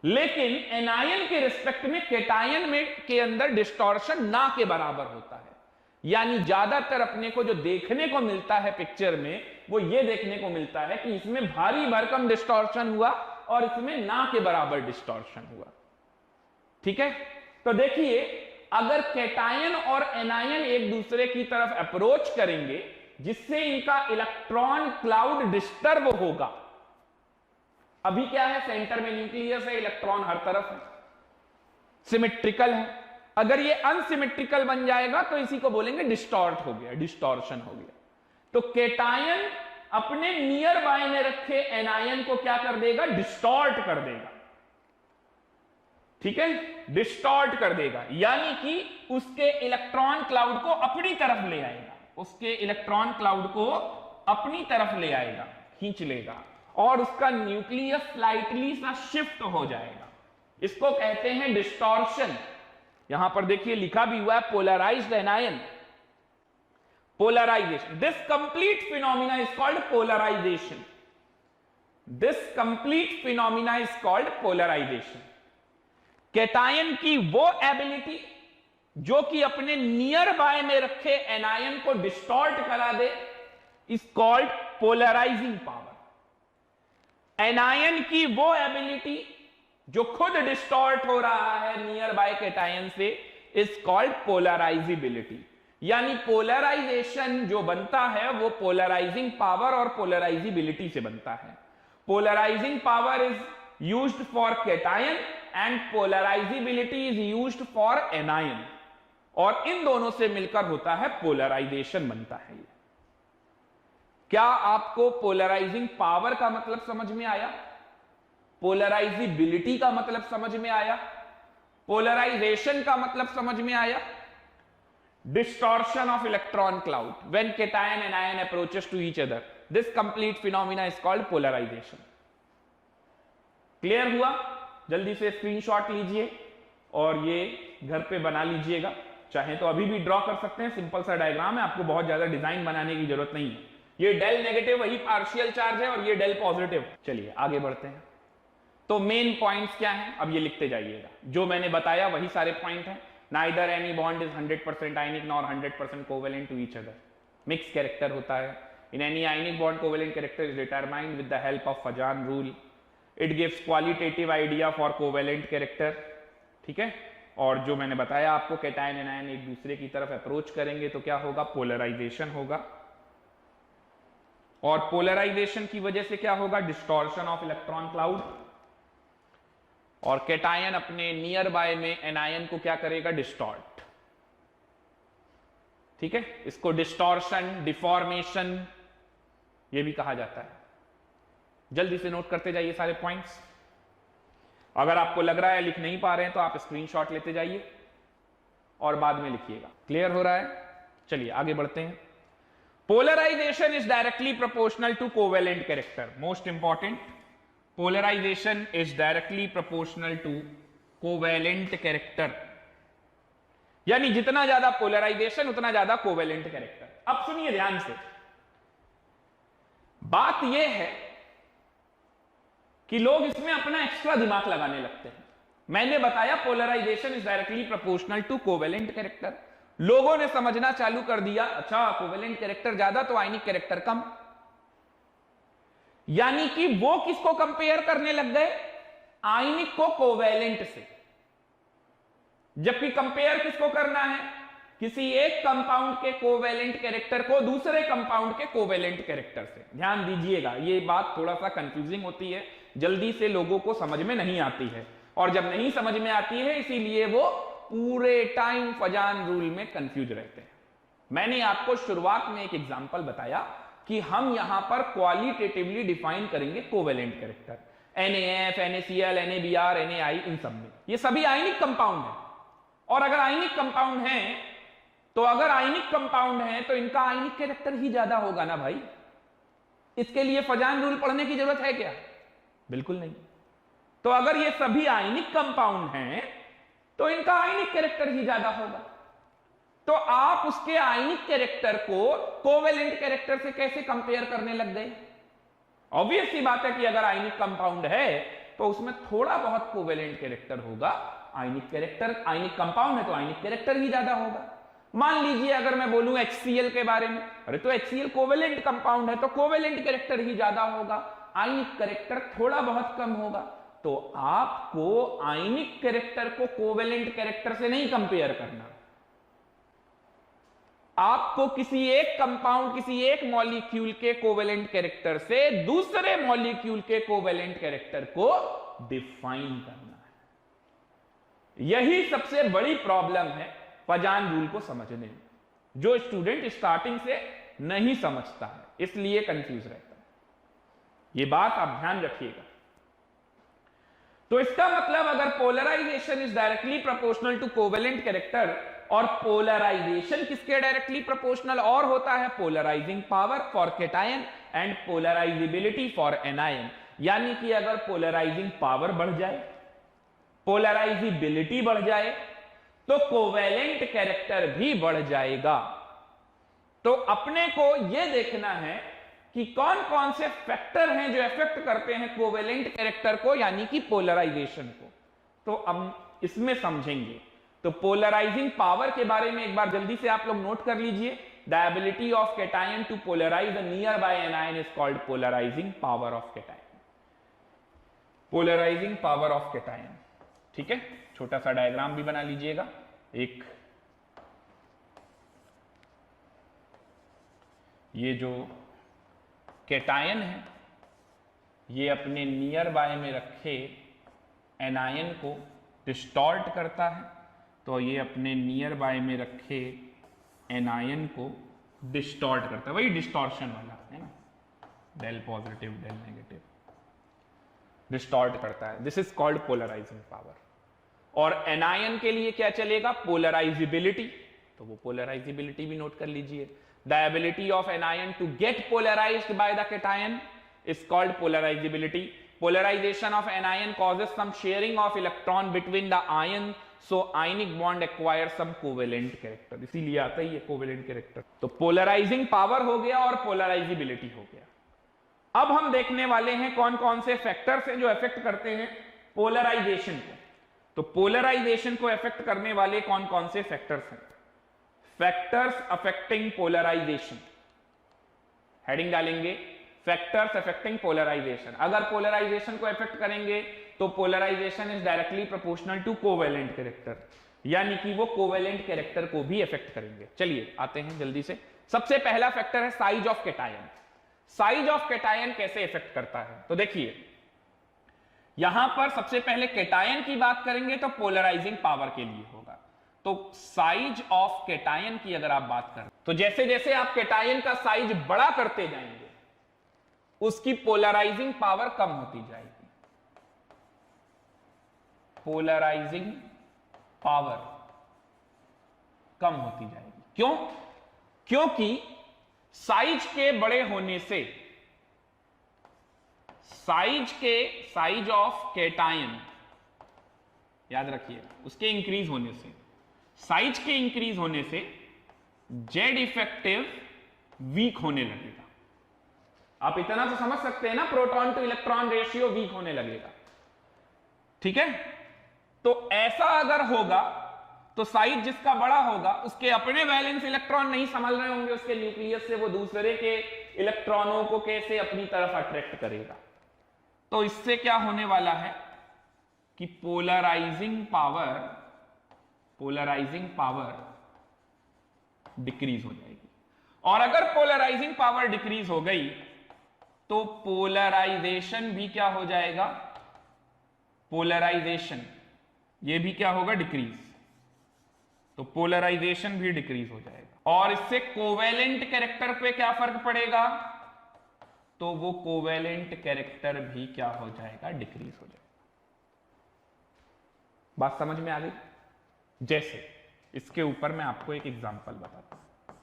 लेकिन एनायन के रिस्पेक्ट में केटायन में के अंदर डिस्टॉर्शन ना के बराबर होता है। यानी ज्यादातर अपने को जो देखने को मिलता है पिक्चर में, वो ये देखने को मिलता है कि इसमें भारी भरकम डिस्टॉर्शन हुआ और इसमें ना के बराबर डिस्टॉर्शन हुआ। ठीक है, तो देखिए, अगर केटायन और एनायन एक दूसरे की तरफ अप्रोच करेंगे जिससे इनका इलेक्ट्रॉन क्लाउड डिस्टर्ब होगा। अभी क्या है? सेंटर में न्यूक्लियस है, इलेक्ट्रॉन हर तरफ है, सिमेट्रिकल है। अगर ये अनसिमेट्रिकल बन जाएगा तो इसी को बोलेंगे डिस्टॉर्ट हो गया, डिस्टॉर्शन हो गया। तो केटायन अपने नियर बाय में रखे एनायन को क्या कर देगा? डिस्टॉर्ट कर देगा। ठीक है, डिस्टॉर्ट कर देगा, यानी कि उसके इलेक्ट्रॉन क्लाउड को अपनी तरफ ले आएगा, उसके इलेक्ट्रॉन क्लाउड को अपनी तरफ ले आएगा, खींच लेगा, और उसका न्यूक्लियस स्लाइटली सा शिफ्ट हो जाएगा। इसको कहते हैं डिस्टॉर्शन। यहां पर देखिए लिखा भी हुआ है polarized anion, polarization. This complete phenomena is called polarization. This complete phenomena is called polarization. Cation की वो एबिलिटी जो कि अपने नियर बाय में रखे एनायन को डिस्टॉर्ट करा दे is called polarising power. Anion की वो एबिलिटी जो खुद डिस्टॉर्ट हो रहा है नियर बाय केटायन से इज कॉल्ड पोलराइजिबिलिटी। यानी पोलराइजेशन जो बनता है वो पोलराइजिंग पावर और पोलराइजिबिलिटी से बनता है। Polarizing power is used for cation and polarizability is used for anion, और इन दोनों से मिलकर होता है पोलराइजेशन बनता है। क्या आपको पोलराइजिंग पावर का मतलब समझ में आया? पोलराइजिबिलिटी का मतलब समझ में आया? पोलराइजेशन का मतलब समझ में आया? Distortion of electron cloud when cation and anion approaches to each other. This complete phenomena is called polarization. Clear हुआ? जल्दी से स्क्रीनशॉट लीजिए और ये घर पे बना लीजिएगा। चाहे तो अभी भी ड्रॉ कर सकते हैं, सिंपल सा डायग्राम है, आपको बहुत ज्यादा डिजाइन बनाने की जरूरत नहीं है। ये डेल नेगेटिव वही पार्शियल चार्ज है और ये डेल पॉजिटिव। चलिए आगे बढ़ते हैं। तो मेन पॉइंट्स क्या हैं अब ये लिखते जाइएगा। जो मैंने बताया वही सारे पॉइंट हैं। Neither any bond is 100% ionic nor 100% covalent to each other. Mixed character होता है। In any ionic bond, covalent character is determined with the help of Fajan rule. It gives qualitative idea for covalent character. ठीक है, और जो मैंने बताया आपको cation anion एक दूसरे की तरफ अप्रोच करेंगे तो क्या होगा? पोलराइजेशन होगा, और पोलराइजेशन की वजह से क्या होगा? Distortion of electron cloud. और केटायन अपने नियर बाय में एनायन को क्या करेगा? डिस्टॉर्ट। ठीक है, इसको डिस्टॉर्शन, डिफॉर्मेशन ये भी कहा जाता है। जल्दी से नोट करते जाइए सारे पॉइंट्स। अगर आपको लग रहा है लिख नहीं पा रहे हैं तो आप स्क्रीनशॉट लेते जाइए। और बाद में लिखिएगा। क्लियर हो रहा है? चलिए आगे बढ़ते हैं। Polarization is directly proportional to covalent character. Most important, polarization is directly proportional to covalent character, यानी जितना ज्यादा पोलराइजेशन उतना ज्यादा कोवेलेंट कैरेक्टर। अब सुनिए ध्यान से, बात यह है कि लोग इसमें अपना एक्स्ट्रा दिमाग लगाने लगते हैं। मैंने बताया polarization is directly proportional to covalent character, लोगों ने समझना चालू कर दिया, अच्छा कोवेलेंट कैरेक्टर ज्यादा तो आयनिक कैरेक्टर कम, यानी कि वो किसको कंपेयर करने लग गए? आयनिक को कोवेलेंट से। जबकि कंपेयर किसको करना है? किसी एक कंपाउंड के कोवेलेंट कैरेक्टर को दूसरे कंपाउंड के कोवेलेंट कैरेक्टर से। ध्यान दीजिएगा, ये बात थोड़ा सा कंफ्यूजिंग होती है, जल्दी से लोगों को समझ में नहीं आती है, और जब नहीं समझ में आती है इसीलिए वो पूरे टाइम फजान रूल में कंफ्यूज रहते हैं। मैंने आपको शुरुआत में एक एग्जांपल बताया कि हम यहां पर क्वालिटेटिवली डिफाइन करेंगे covalent character, NaF, NaCl, NaBr, NaI, इन सब में ये सभी आयनिक कंपाउंड है। और अगर आयनिक कंपाउंड है तो इनका आयनिक कैरेक्टर ही ज्यादा होगा ना भाई। इसके लिए फजान रूल पढ़ने की जरूरत है क्या? बिल्कुल नहीं। तो अगर ये सभी आयनिक कंपाउंड हैं तो इनका आयनिक कैरेक्टर ही ज्यादा होगा। तो आप उसके आयनिक कैरेक्टर को कोवेलेंट कैरेक्टर से कैसे कंपेयर करने लग गए? ऑब्वियस सी बात है कि अगर आयनिक कंपाउंड है तो उसमें थोड़ा बहुत कोवेलेंट कैरेक्टर होगा। आयनिक कंपाउंड है तो आयनिक कैरेक्टर ही ज्यादा होगा। मान लीजिए अगर मैं बोलूं HCl के बारे में, अरे तो HCl कोवेलेंट कंपाउंड है तो कोवेलेंट कैरेक्टर ही ज्यादा होगा, आयनिक कैरेक्टर थोड़ा बहुत कम होगा। तो आपको आयनिक कैरेक्टर को कोवेलेंट कैरेक्टर से नहीं कंपेयर करना, आपको किसी एक कंपाउंड, किसी एक मॉलिक्यूल के कोवेलेंट कैरेक्टर से दूसरे मॉलिक्यूल के कोवेलेंट कैरेक्टर को डिफाइन करना है। यही सबसे बड़ी प्रॉब्लम है फजान रूल को समझने में, जो स्टूडेंट स्टार्टिंग से नहीं समझता है, इसलिए कंफ्यूज रहता है। यह बात आप ध्यान रखिएगा। तो इसका मतलब अगर polarization is directly proportional to covalent character, और पोलराइजेशन किसके डायरेक्टली प्रोपोर्शनल और होता है? Polarizing power for cation and polarizability for anion. यानी कि अगर पोलराइजिंग पावर बढ़ जाए, पोलराइजिबिलिटी बढ़ जाए, तो कोवेलेंट कैरेक्टर भी बढ़ जाएगा। तो अपने को यह देखना है कि कौन कौन से फैक्टर हैं जो इफेक्ट करते हैं कोवेलेंट कैरेक्टर को, यानी कि पोलराइजेशन को। तो अब इसमें समझेंगे। तो पोलराइजिंग पावर के बारे में एक बार जल्दी से आप लोग नोट कर लीजिए। The ability of cation to polarize a nearby anion is called polarising power of cation. Polarizing power of cation, ठीक है। छोटा सा डायग्राम भी बना लीजिएगा। एक ये जो कैटायन है ये अपने नियर बाय में रखे एनायन को डिस्टॉर्ट करता है, तो ये अपने नियर बाय में रखे एनायन को डिस्टॉर्ट करता है। वही डिस्टॉर्शन वाला है ना, del positive del negative, distort करता है। This is called polarising power. और एनायन के लिए क्या चलेगा? पोलराइजिबिलिटी। तो वो पोलराइजिबिलिटी भी नोट कर लीजिए। The ability of anion to get polarized by the cation is called polarizability. Polarization of anion causes some sharing of electron between the ion, so ionic bond acquires some covalent character. इसीलिए आता ही है covalent character। तो polarizing power हो गया और polarizability हो गया। अब हम देखने वाले हैं कौन कौन से फैक्टर्स हैं जो अफेक्ट करते हैं पोलराइजेशन को। तो पोलराइजेशन को अफेक्ट करने वाले कौन कौन से फैक्टर्स हैं? फैक्टर्स अफेक्टिंग पोलराइजेशन, हेडिंग डालेंगे फैक्टर्स अफेक्टिंग पोलराइजेशन। अगर पोलराइजेशन को अफेक्ट करेंगे तो polarization is directly proportional to covalent character, यानी कि वो कोवेलेंट कैरेक्टर को भी अफेक्ट करेंगे। चलिए आते हैं जल्दी से। सबसे पहला फैक्टर है size of cation. Size of cation कैसे इफेक्ट करता है? तो देखिए यहां पर सबसे पहले कैटायन की बात करेंगे तो पोलराइजिंग पावर के लिए होगा। तो साइज ऑफ कैटायन की अगर आप बात करें तो जैसे जैसे आप कैटायन का साइज बड़ा करते जाएंगे उसकी पोलराइजिंग पावर कम होती जाएगी। पोलराइजिंग पावर कम होती जाएगी। क्यों? क्योंकि साइज के बड़े होने से, साइज ऑफ कैटायन, याद रखिए, उसके इंक्रीज होने से, साइज के इंक्रीज होने से जेड इफेक्टिव वीक होने लगेगा। आप इतना तो समझ सकते हैं ना, proton to electron ratio weak होने लगेगा। ठीक है, तो ऐसा अगर होगा तो साइज जिसका बड़ा होगा उसके अपने वैलेंस इलेक्ट्रॉन नहीं संभल रहे होंगे उसके न्यूक्लियस से, वो दूसरे के इलेक्ट्रॉनों को कैसे अपनी तरफ अट्रैक्ट करेगा। तो इससे क्या होने वाला है कि पोलराइजिंग पावर डिक्रीज हो जाएगी। और अगर पोलराइजिंग पावर डिक्रीज हो गई तो पोलराइजेशन भी क्या हो जाएगा, पोलराइजेशन ये भी क्या होगा, डिक्रीज। तो पोलराइजेशन भी डिक्रीज हो जाएगा। और इससे कोवेलेंट कैरेक्टर पे क्या फर्क पड़ेगा, तो वो कोवेलेंट कैरेक्टर भी क्या हो जाएगा, डिक्रीज हो जाएगा। बात समझ में आ गई? जैसे इसके ऊपर मैं आपको एक एग्जांपल बताता हूं,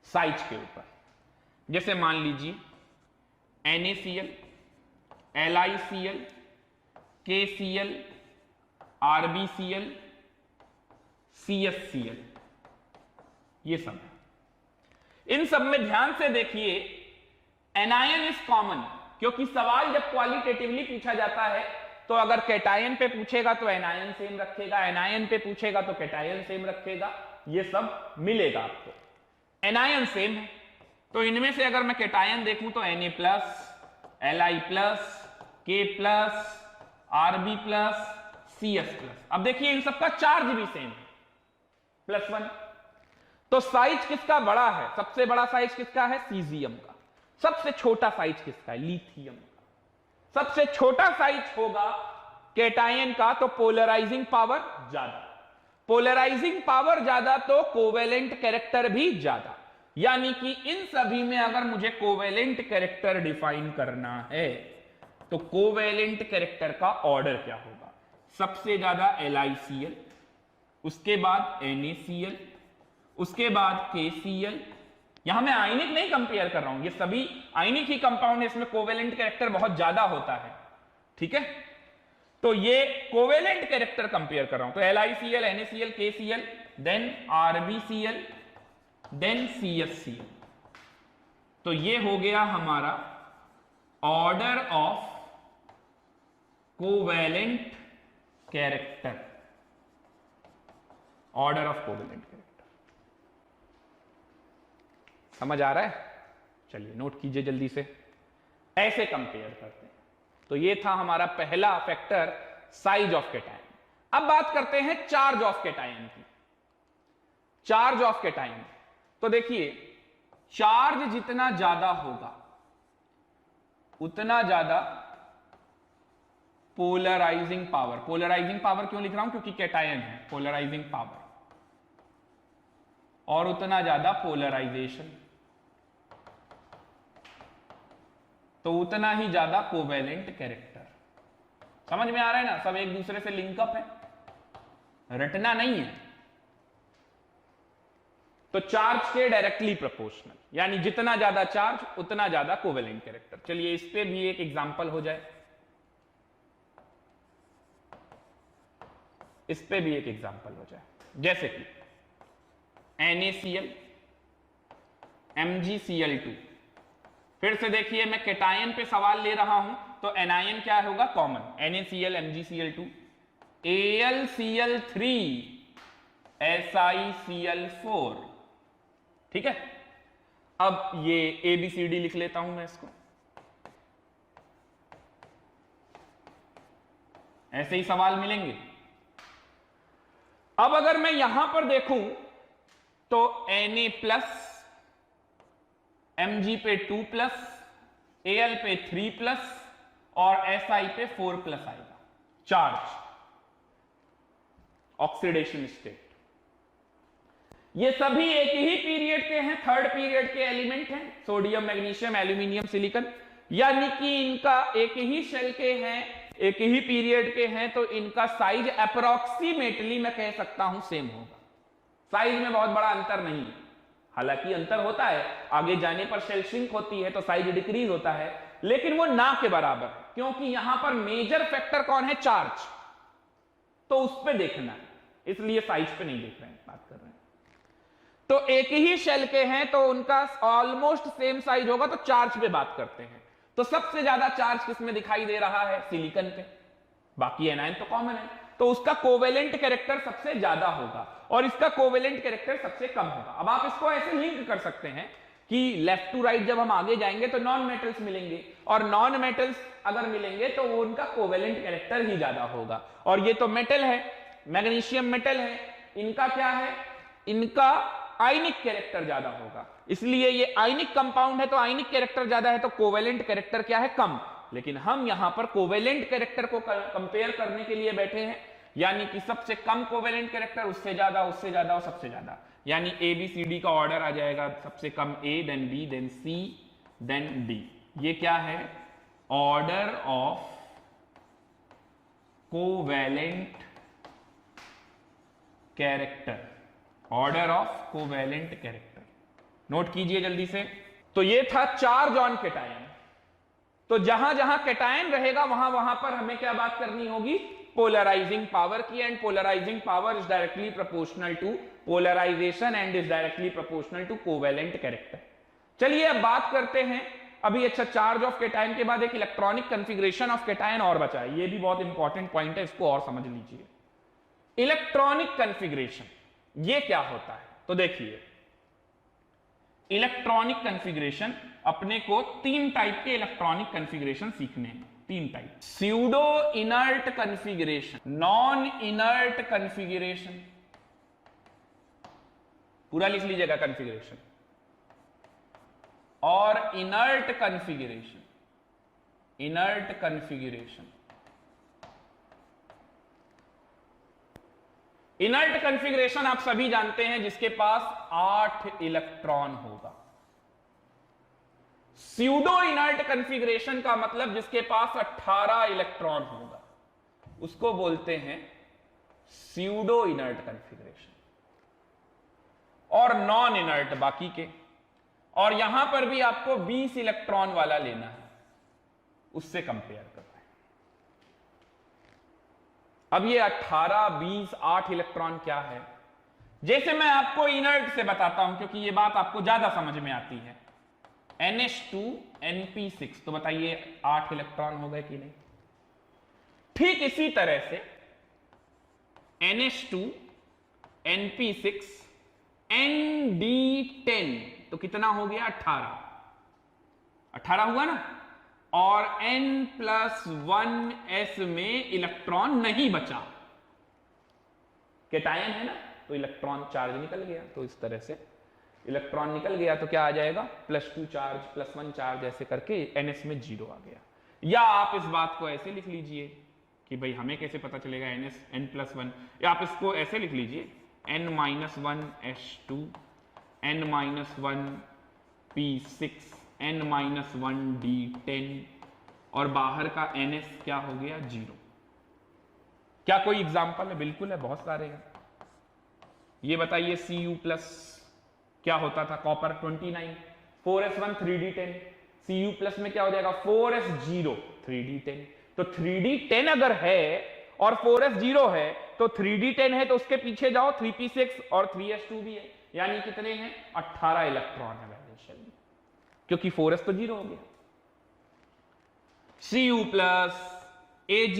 साइज के ऊपर। जैसे मान लीजिए NaCl, LiCl, KCl, RbCl, CsCl, ये सब है। इन सब में ध्यान से देखिए, एनायन इज कॉमन, क्योंकि सवाल जब क्वालिटेटिवली पूछा जाता है तो अगर कैटायन पे पूछेगा तो एनायन सेम रखेगा, एनायन पे पूछेगा तो कैटायन सेम रखेगा, ये सब मिलेगा आपको। एनायन सेम है, तो इनमें से अगर मैं कैटायन देखूं तो Na plus, Li plus, K plus, Rb plus, Cs plus. अब देखिए इन सबका चार्ज भी सेम है, +1। तो साइज किसका बड़ा है? सबसे बड़ा साइज किसका है? सीजियम का। सबसे छोटा साइज किसका है? लिथियम का। सबसे छोटा साइज होगा कैटायन का, तो पोलराइजिंग पावर ज्यादा, पोलराइजिंग पावर ज्यादा तो कोवेलेंट कैरेक्टर भी ज्यादा। यानी कि इन सभी में अगर मुझे कोवेलेंट कैरेक्टर डिफाइन करना है तो कोवेलेंट कैरेक्टर का ऑर्डर क्या होगा? सबसे ज्यादा LiCl, उसके बाद NaCl, उसके बाद KCl। यहां मैं आयनिक नहीं कंपेयर कर रहा हूं, ये सभी आयनिक ही कंपाउंड है, इसमें कोवेलेंट कैरेक्टर बहुत ज्यादा होता है। ठीक है, तो ये कोवेलेंट कैरेक्टर कंपेयर कर रहा हूं। तो LiCl, NaCl, KCl, then RbCl, then CsCl। तो ये हो गया हमारा order of covalent character, order of covalent character. समझ आ रहा है? चलिए नोट कीजिए जल्दी से, ऐसे कंपेयर करते हैं। तो ये था हमारा पहला फैक्टर, साइज ऑफ कैटायन। अब बात करते हैं चार्ज ऑफ कैटायन की। चार्ज ऑफ कैटायन, तो देखिए चार्ज जितना ज्यादा होगा उतना ज्यादा पोलराइजिंग पावर, पोलराइजिंग पावर क्यों लिख रहा हूं? क्योंकि कैटायन है, पोलराइजिंग पावर, और उतना ज्यादा पोलराइजेशन, तो उतना ही ज्यादा कोवेलेंट कैरेक्टर। समझ में आ रहा है ना? सब एक दूसरे से लिंकअप है, रटना नहीं है। तो चार्ज के डायरेक्टली प्रोपोर्शनल, यानी जितना ज्यादा चार्ज उतना ज्यादा कोवेलेंट कैरेक्टर। चलिए इस पे भी एक एग्जांपल हो जाए, इस पे भी एक एग्जांपल हो जाए। जैसे कि NaCl, MgCl2। फिर से देखिए, मैं कैटायन पे सवाल ले रहा हूं तो एनायन क्या होगा? Common, NaCl, MgCl2, AlCl3, SiCl4। ठीक है, अब ये ABCD लिख लेता हूं मैं इसको, ऐसे ही सवाल मिलेंगे। अब अगर मैं यहां पर देखूं तो Na प्लस, Mg पे 2 प्लस, Al पे 3 प्लस और Si पे 4 प्लस आएगा। चार्ज, ऑक्सीडेशन स्टेट, ये सभी एक ही पीरियड के हैं, थर्ड पीरियड के एलिमेंट हैं, सोडियम, मैग्नीशियम, एल्यूमिनियम, सिलिकॉन। यानी कि इनका एक ही शेल के हैं, एक ही पीरियड के हैं, तो इनका साइज अप्रोक्सीमेटली मैं कह सकता हूं सेम होगा। साइज में बहुत बड़ा अंतर नहीं है। हालांकि अंतर होता है, आगे जाने पर सेल श्रिंक होती है तो साइज डिक्रीज होता है, लेकिन वो ना के बराबर है, क्योंकि यहां पर मेजर फैक्टर कौन है? चार्ज। तो उस पे देखना है, इसलिए साइज पे नहीं देख रहे हैं, बात कर रहे हैं। तो एक ही शेल के हैं तो उनका ऑलमोस्ट सेम साइज होगा, तो चार्ज पे बात करते हैं। तो सबसे ज्यादा चार्ज किसमें दिखाई दे रहा है? सिलिकॉन पे। बाकी एनायन तो कॉमन है, तो उसका कोवेलेंट कैरेक्टर सबसे ज्यादा होगा और इसका कोवेलेंट कैरेक्टर सबसे कम होगा। अब आप इसको ऐसे लिंक कर सकते हैं कि लेफ्ट टू राइट जब हम आगे जाएंगे तो नॉन मेटल्स मिलेंगे, और नॉन मेटल्स अगर मिलेंगे तो वो उनका कोवेलेंट कैरेक्टर ही ज्यादा होगा। और ये तो मेटल है, मैग्नीशियम मेटल है, इनका क्या है? इनका आयनिक कैरेक्टर ज्यादा होगा, इसलिए ये आयनिक कंपाउंड है तो आयनिक कैरेक्टर ज्यादा है, तो कोवेलेंट कैरेक्टर क्या है? कम। लेकिन हम यहां पर कोवेलेंट कैरेक्टर को कंपेयर करने के लिए बैठे हैं, यानी कि सबसे कम कोवेलेंट कैरेक्टर, उससे ज्यादा, उससे ज्यादा और सबसे ज्यादा, यानी ABCD का ऑर्डर आ जाएगा। सबसे कम A, then B, then C, then D। ये क्या है? Order of covalent character, order of covalent character. Note कीजिए जल्दी से। तो ये था चार्ज ऑन कैटायन। तो जहां जहां कैटायन रहेगा वहां वहां पर हमें क्या बात करनी होगी? पोलराइजिंग पावर की, and polarizing power is directly proportional to polarization and is directly proportional to covalent character. चलिए अब बात करते हैं अभी। अच्छा, चार्ज ऑफ कैटायन के बाद एक इलेक्ट्रॉनिक कॉन्फ़िगरेशन ऑफ कैटायन और बचा है, ये भी बहुत इंपॉर्टेंट पॉइंट है, इसको और समझ लीजिए। इलेक्ट्रॉनिक कॉन्फ़िगरेशन ये क्या होता है? तो देखिए, इलेक्ट्रॉनिक कॉन्फ़िगरेशन, अपने को 3 टाइप के इलेक्ट्रॉनिक कॉन्फ़िगरेशन सीखने हैं। 3 type: pseudo inert configuration, non inert configuration, पूरा लिख लीजिएगा कॉन्फ़िगरेशन, और inert configuration. Inert configuration, inert configuration आप सभी जानते हैं, जिसके पास 8 इलेक्ट्रॉन होगा। स्यूडो इनर्ट कॉन्फ़िगरेशन का मतलब जिसके पास 18 इलेक्ट्रॉन होगा, उसको बोलते हैं स्यूडो इनर्ट कॉन्फ़िगरेशन। और नॉन इनर्ट बाकी के, और यहां पर भी आपको 20 इलेक्ट्रॉन वाला लेना है, उससे कंपेयर करना है। अब ये 18, 20, 8 इलेक्ट्रॉन क्या है? जैसे मैं आपको इनर्ट से बताता हूं, क्योंकि ये बात आपको ज्यादा समझ में आती है। NH2 NP6, तो बताइए 8 इलेक्ट्रॉन हो गए कि नहीं? ठीक इसी तरह से NH2 NP6 ND10, तो कितना हो गया? 18 हुआ ना। और N+1s में इलेक्ट्रॉन नहीं बचा, कैटायन है ना, तो इलेक्ट्रॉन चार्ज निकल गया, तो इस तरह से इलेक्ट्रॉन निकल गया तो क्या आ जाएगा? +2 चार्ज, +1 चार्ज, ऐसे करके NS में 0 आ गया। या आप इस बात को ऐसे लिख लीजिए कि भाई हमें कैसे पता चलेगा NS N+1, या आप इसको ऐसे लिख लीजिए N-1s2 N-1p6 N-1d10, और बाहर का NS क्या हो गया? 0। क्या कोई एग्जाम्पल है? बिल्कुल है, बहुत सारे हैं। ये बताइए Cu+ क्या होता था? कॉपर 29, 4s1 3d10, Cu+ में क्या हो जाएगा? 4s0 3d10। तो 3d10 अगर है और 4s0 है तो 3d10 है, तो उसके पीछे जाओ 3p6 और 3s2 भी है, यानी कितने हैं? 18 इलेक्ट्रॉन है वैलेंस शेल में, क्योंकि 4s तो 0 हो गया। Cu+, Ag+,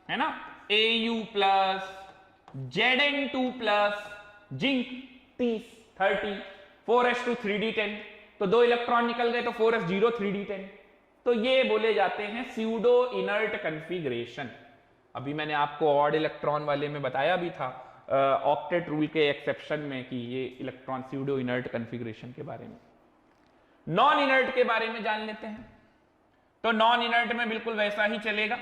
है ना, Au+, Zn2+, zinc 30, 30, 4s2 3d10, तो 2 इलेक्ट्रॉन निकल गए, तो 4s0 3d10। तो ये बोले जाते हैं स्यूडो इनर्ट कॉन्फ़िगरेशन। अभी मैंने आपको ऑड इलेक्ट्रॉन वाले में बताया भी था, ऑक्टेट रूल के एक्सेप्शन में, कि ये इलेक्ट्रॉन स्यूडो इनर्ट कॉन्फ़िगरेशन के बारे में। नॉन इनर्ट के बारे में जान लेते हैं। तो नॉन इनर्ट में बिल्कुल वैसा ही चलेगा।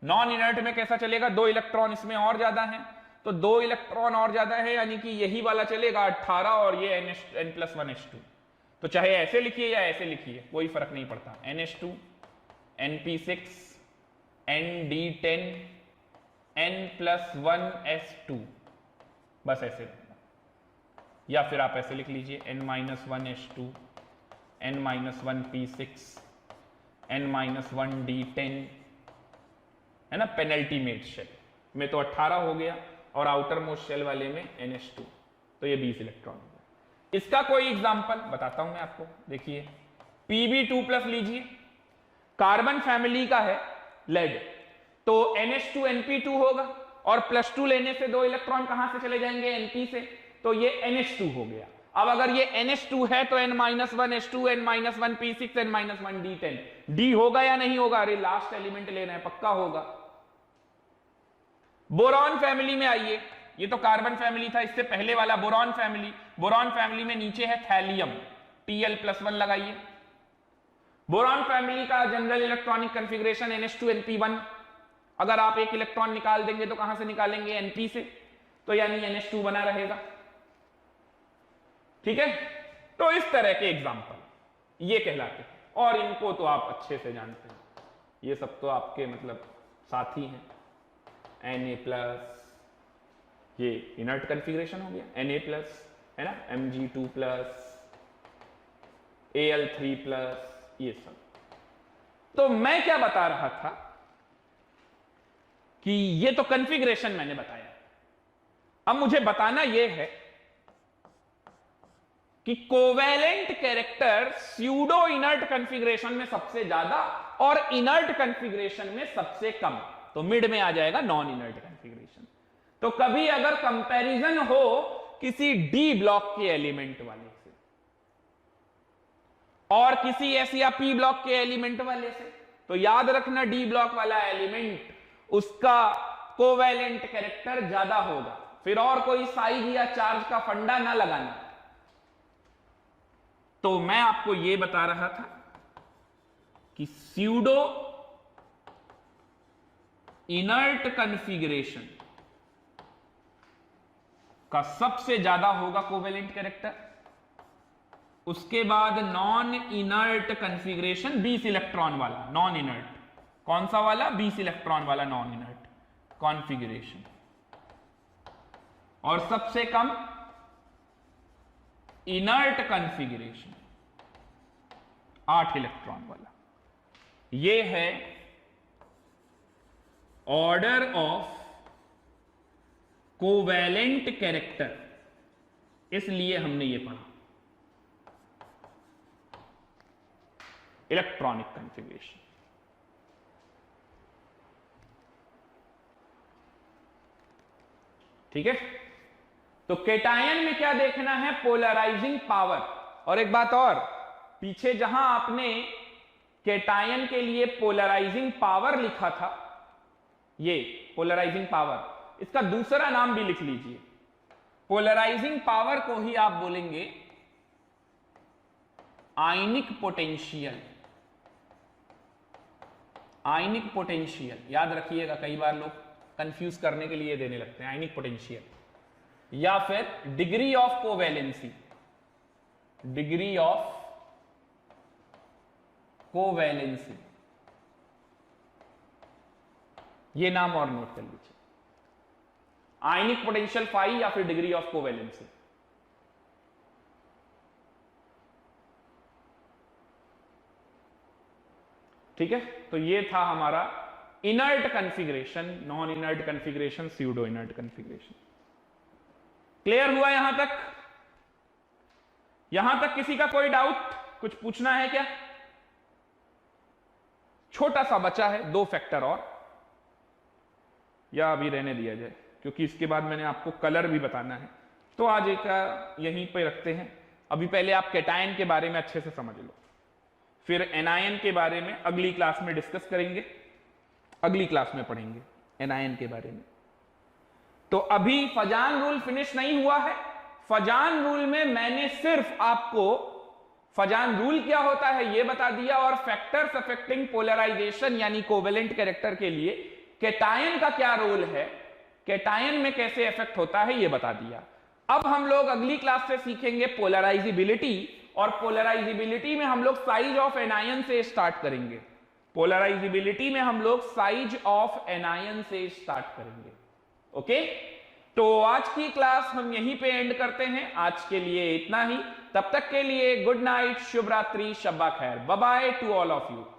नॉन इनर्ट में कैसा चलेगा? 2 इलेक्ट्रॉन इसमें और ज्यादा है, तो 2 इलेक्ट्रॉन और ज्यादा है, यानी कि यही वाला चलेगा 18, और ये N+1s2। तो चाहे ऐसे लिखिए या ऐसे लिखिए, कोई फर्क नहीं पड़ता। NH2 NP6 ND10 N+1s2, बस ऐसे, या फिर आप ऐसे लिख लीजिए N-1H2 N-1P6 N-1D10, है ना, पेनल्टी मेड शेल में तो 18 हो गया और आउटर मोस्ट शेल वाले में NH2, तो ये 20 इलेक्ट्रॉन हो गया। इसका कोई एग्जांपल बताता हूं मैं आपको, देखिए Pb2+ लीजिए, कार्बन फैमिली का है लेड, तो NH2Np2 होगा और +2 लेने से 2 इलेक्ट्रॉन कहां से चले जाएंगे, Np से, तो ये NH2 हो गया। अब अगर ये NH2 है तो N-1H2 N-1P6 N-1D10, D होगा या नहीं होगा, अरे लास्ट एलिमेंट लेना है, पक्का होगा। बोरॉन फैमिली में आइए, ये तो कार्बन फैमिली था, इससे पहले वाला बोरॉन फैमिली। बोरॉन फैमिली में नीचे है थैलियम, Tl+1 लगाइए। बोरॉन फैमिली का जनरल इलेक्ट्रॉनिक कंफिग्रेशन NH2Np1, अगर आप एक इलेक्ट्रॉन निकाल देंगे तो कहां से निकालेंगे, Np से, तो यानी NH2 बना रहेगा। ठीक है, तो इस तरह के एग्जाम्पल ये कहलाते हैं, और इनको तो आप अच्छे से जानते हैं, ये सब तो आपके मतलब साथी हैं। Na+, ये इनर्ट कंफिग्रेशन हो गया, Na+, है ना, Mg2+, Al3+, ये सब। तो मैं क्या बता रहा था कि ये तो कंफिग्रेशन मैंने बताया, अब मुझे बताना यह है कि covalent character pseudo inert configuration में सबसे ज्यादा और इनर्ट कंफिग्रेशन में सबसे कम, तो मिड में आ जाएगा नॉन इनर्ट कंफिग्रेशन। तो कभी अगर कंपैरिजन हो किसी डी ब्लॉक के एलिमेंट वाले से और किसी एस या पी ब्लॉक के एलिमेंट वाले से, तो याद रखना डी ब्लॉक वाला एलिमेंट उसका कोवेलेंट कैरेक्टर ज्यादा होगा, फिर और कोई साइज या चार्ज का फंडा ना लगाना। तो मैं आपको यह बता रहा था कि स्यूडो इनर्ट कॉन्फ़िगरेशन का सबसे ज्यादा होगा कोवेलेंट कैरेक्टर, उसके बाद नॉन इनर्ट कॉन्फ़िगरेशन 20 इलेक्ट्रॉन वाला नॉन इनर्ट, कौन सा वाला, 20 इलेक्ट्रॉन वाला नॉन इनर्ट कॉन्फ़िगरेशन, और सबसे कम इनर्ट कॉन्फ़िगरेशन 8 इलेक्ट्रॉन वाला। यह है ऑर्डर ऑफ कोवेलेंट कैरेक्टर, इसलिए हमने यह पढ़ा इलेक्ट्रॉनिक कॉन्फ़िगरेशन। ठीक है, तो केटायन में क्या देखना है, पोलराइजिंग पावर। और एक बात और, पीछे जहां आपने केटायन के लिए पोलराइजिंग पावर लिखा था, ये पोलराइजिंग पावर, इसका दूसरा नाम भी लिख लीजिए। पोलराइजिंग पावर को ही आप बोलेंगे आयनिक पोटेंशियल। आयनिक पोटेंशियल याद रखिएगा, कई बार लोग कंफ्यूज करने के लिए देने लगते हैं आयनिक पोटेंशियल, या फिर degree of covalency, degree of covalency, ये नाम और नोट कर लीजिए, आयनिक पोटेंशियल फाई या फिर डिग्री ऑफ कोवैलेंसी। ठीक है, तो ये था हमारा inert configuration, non inert configuration, pseudo inert configuration. Clear हुआ यहां तक? यहां तक किसी का कोई डाउट, कुछ पूछना है क्या? छोटा सा बचा है 2 फैक्टर और, या अभी रहने दिया जाए, क्योंकि इसके बाद मैंने आपको कलर भी बताना है, तो आज एक यहीं पे रखते हैं। अभी पहले आप कैटायन के बारे में अच्छे से समझ लो, फिर एनायन के बारे में अगली क्लास में डिस्कस करेंगे, अगली क्लास में पढ़ेंगे एनायन के बारे में। तो अभी फजान रूल फिनिश नहीं हुआ है। फजान रूल में मैंने सिर्फ आपको फजान रूल क्या होता है यह बता दिया, और फैक्टर्स अफेक्टिंग पोलराइजेशन यानी कोवेलेंट कैरेक्टर के लिए कैटायन का क्या रोल है, कैटायन में कैसे इफेक्ट होता है यह बता दिया। अब हम लोग अगली क्लास से सीखेंगे पोलराइजिबिलिटी, और पोलराइजिबिलिटी में हम लोग साइज ऑफ एनायन से स्टार्ट करेंगे। पोलराइजिबिलिटी में हम लोग साइज ऑफ एनायन से स्टार्ट करेंगे। ओके, तो आज की क्लास हम यहीं पे एंड करते हैं। आज के लिए इतना ही। तब तक के लिए गुड नाइट, शुभ रात्रि, शब्बा खैर, bye bye to all of you.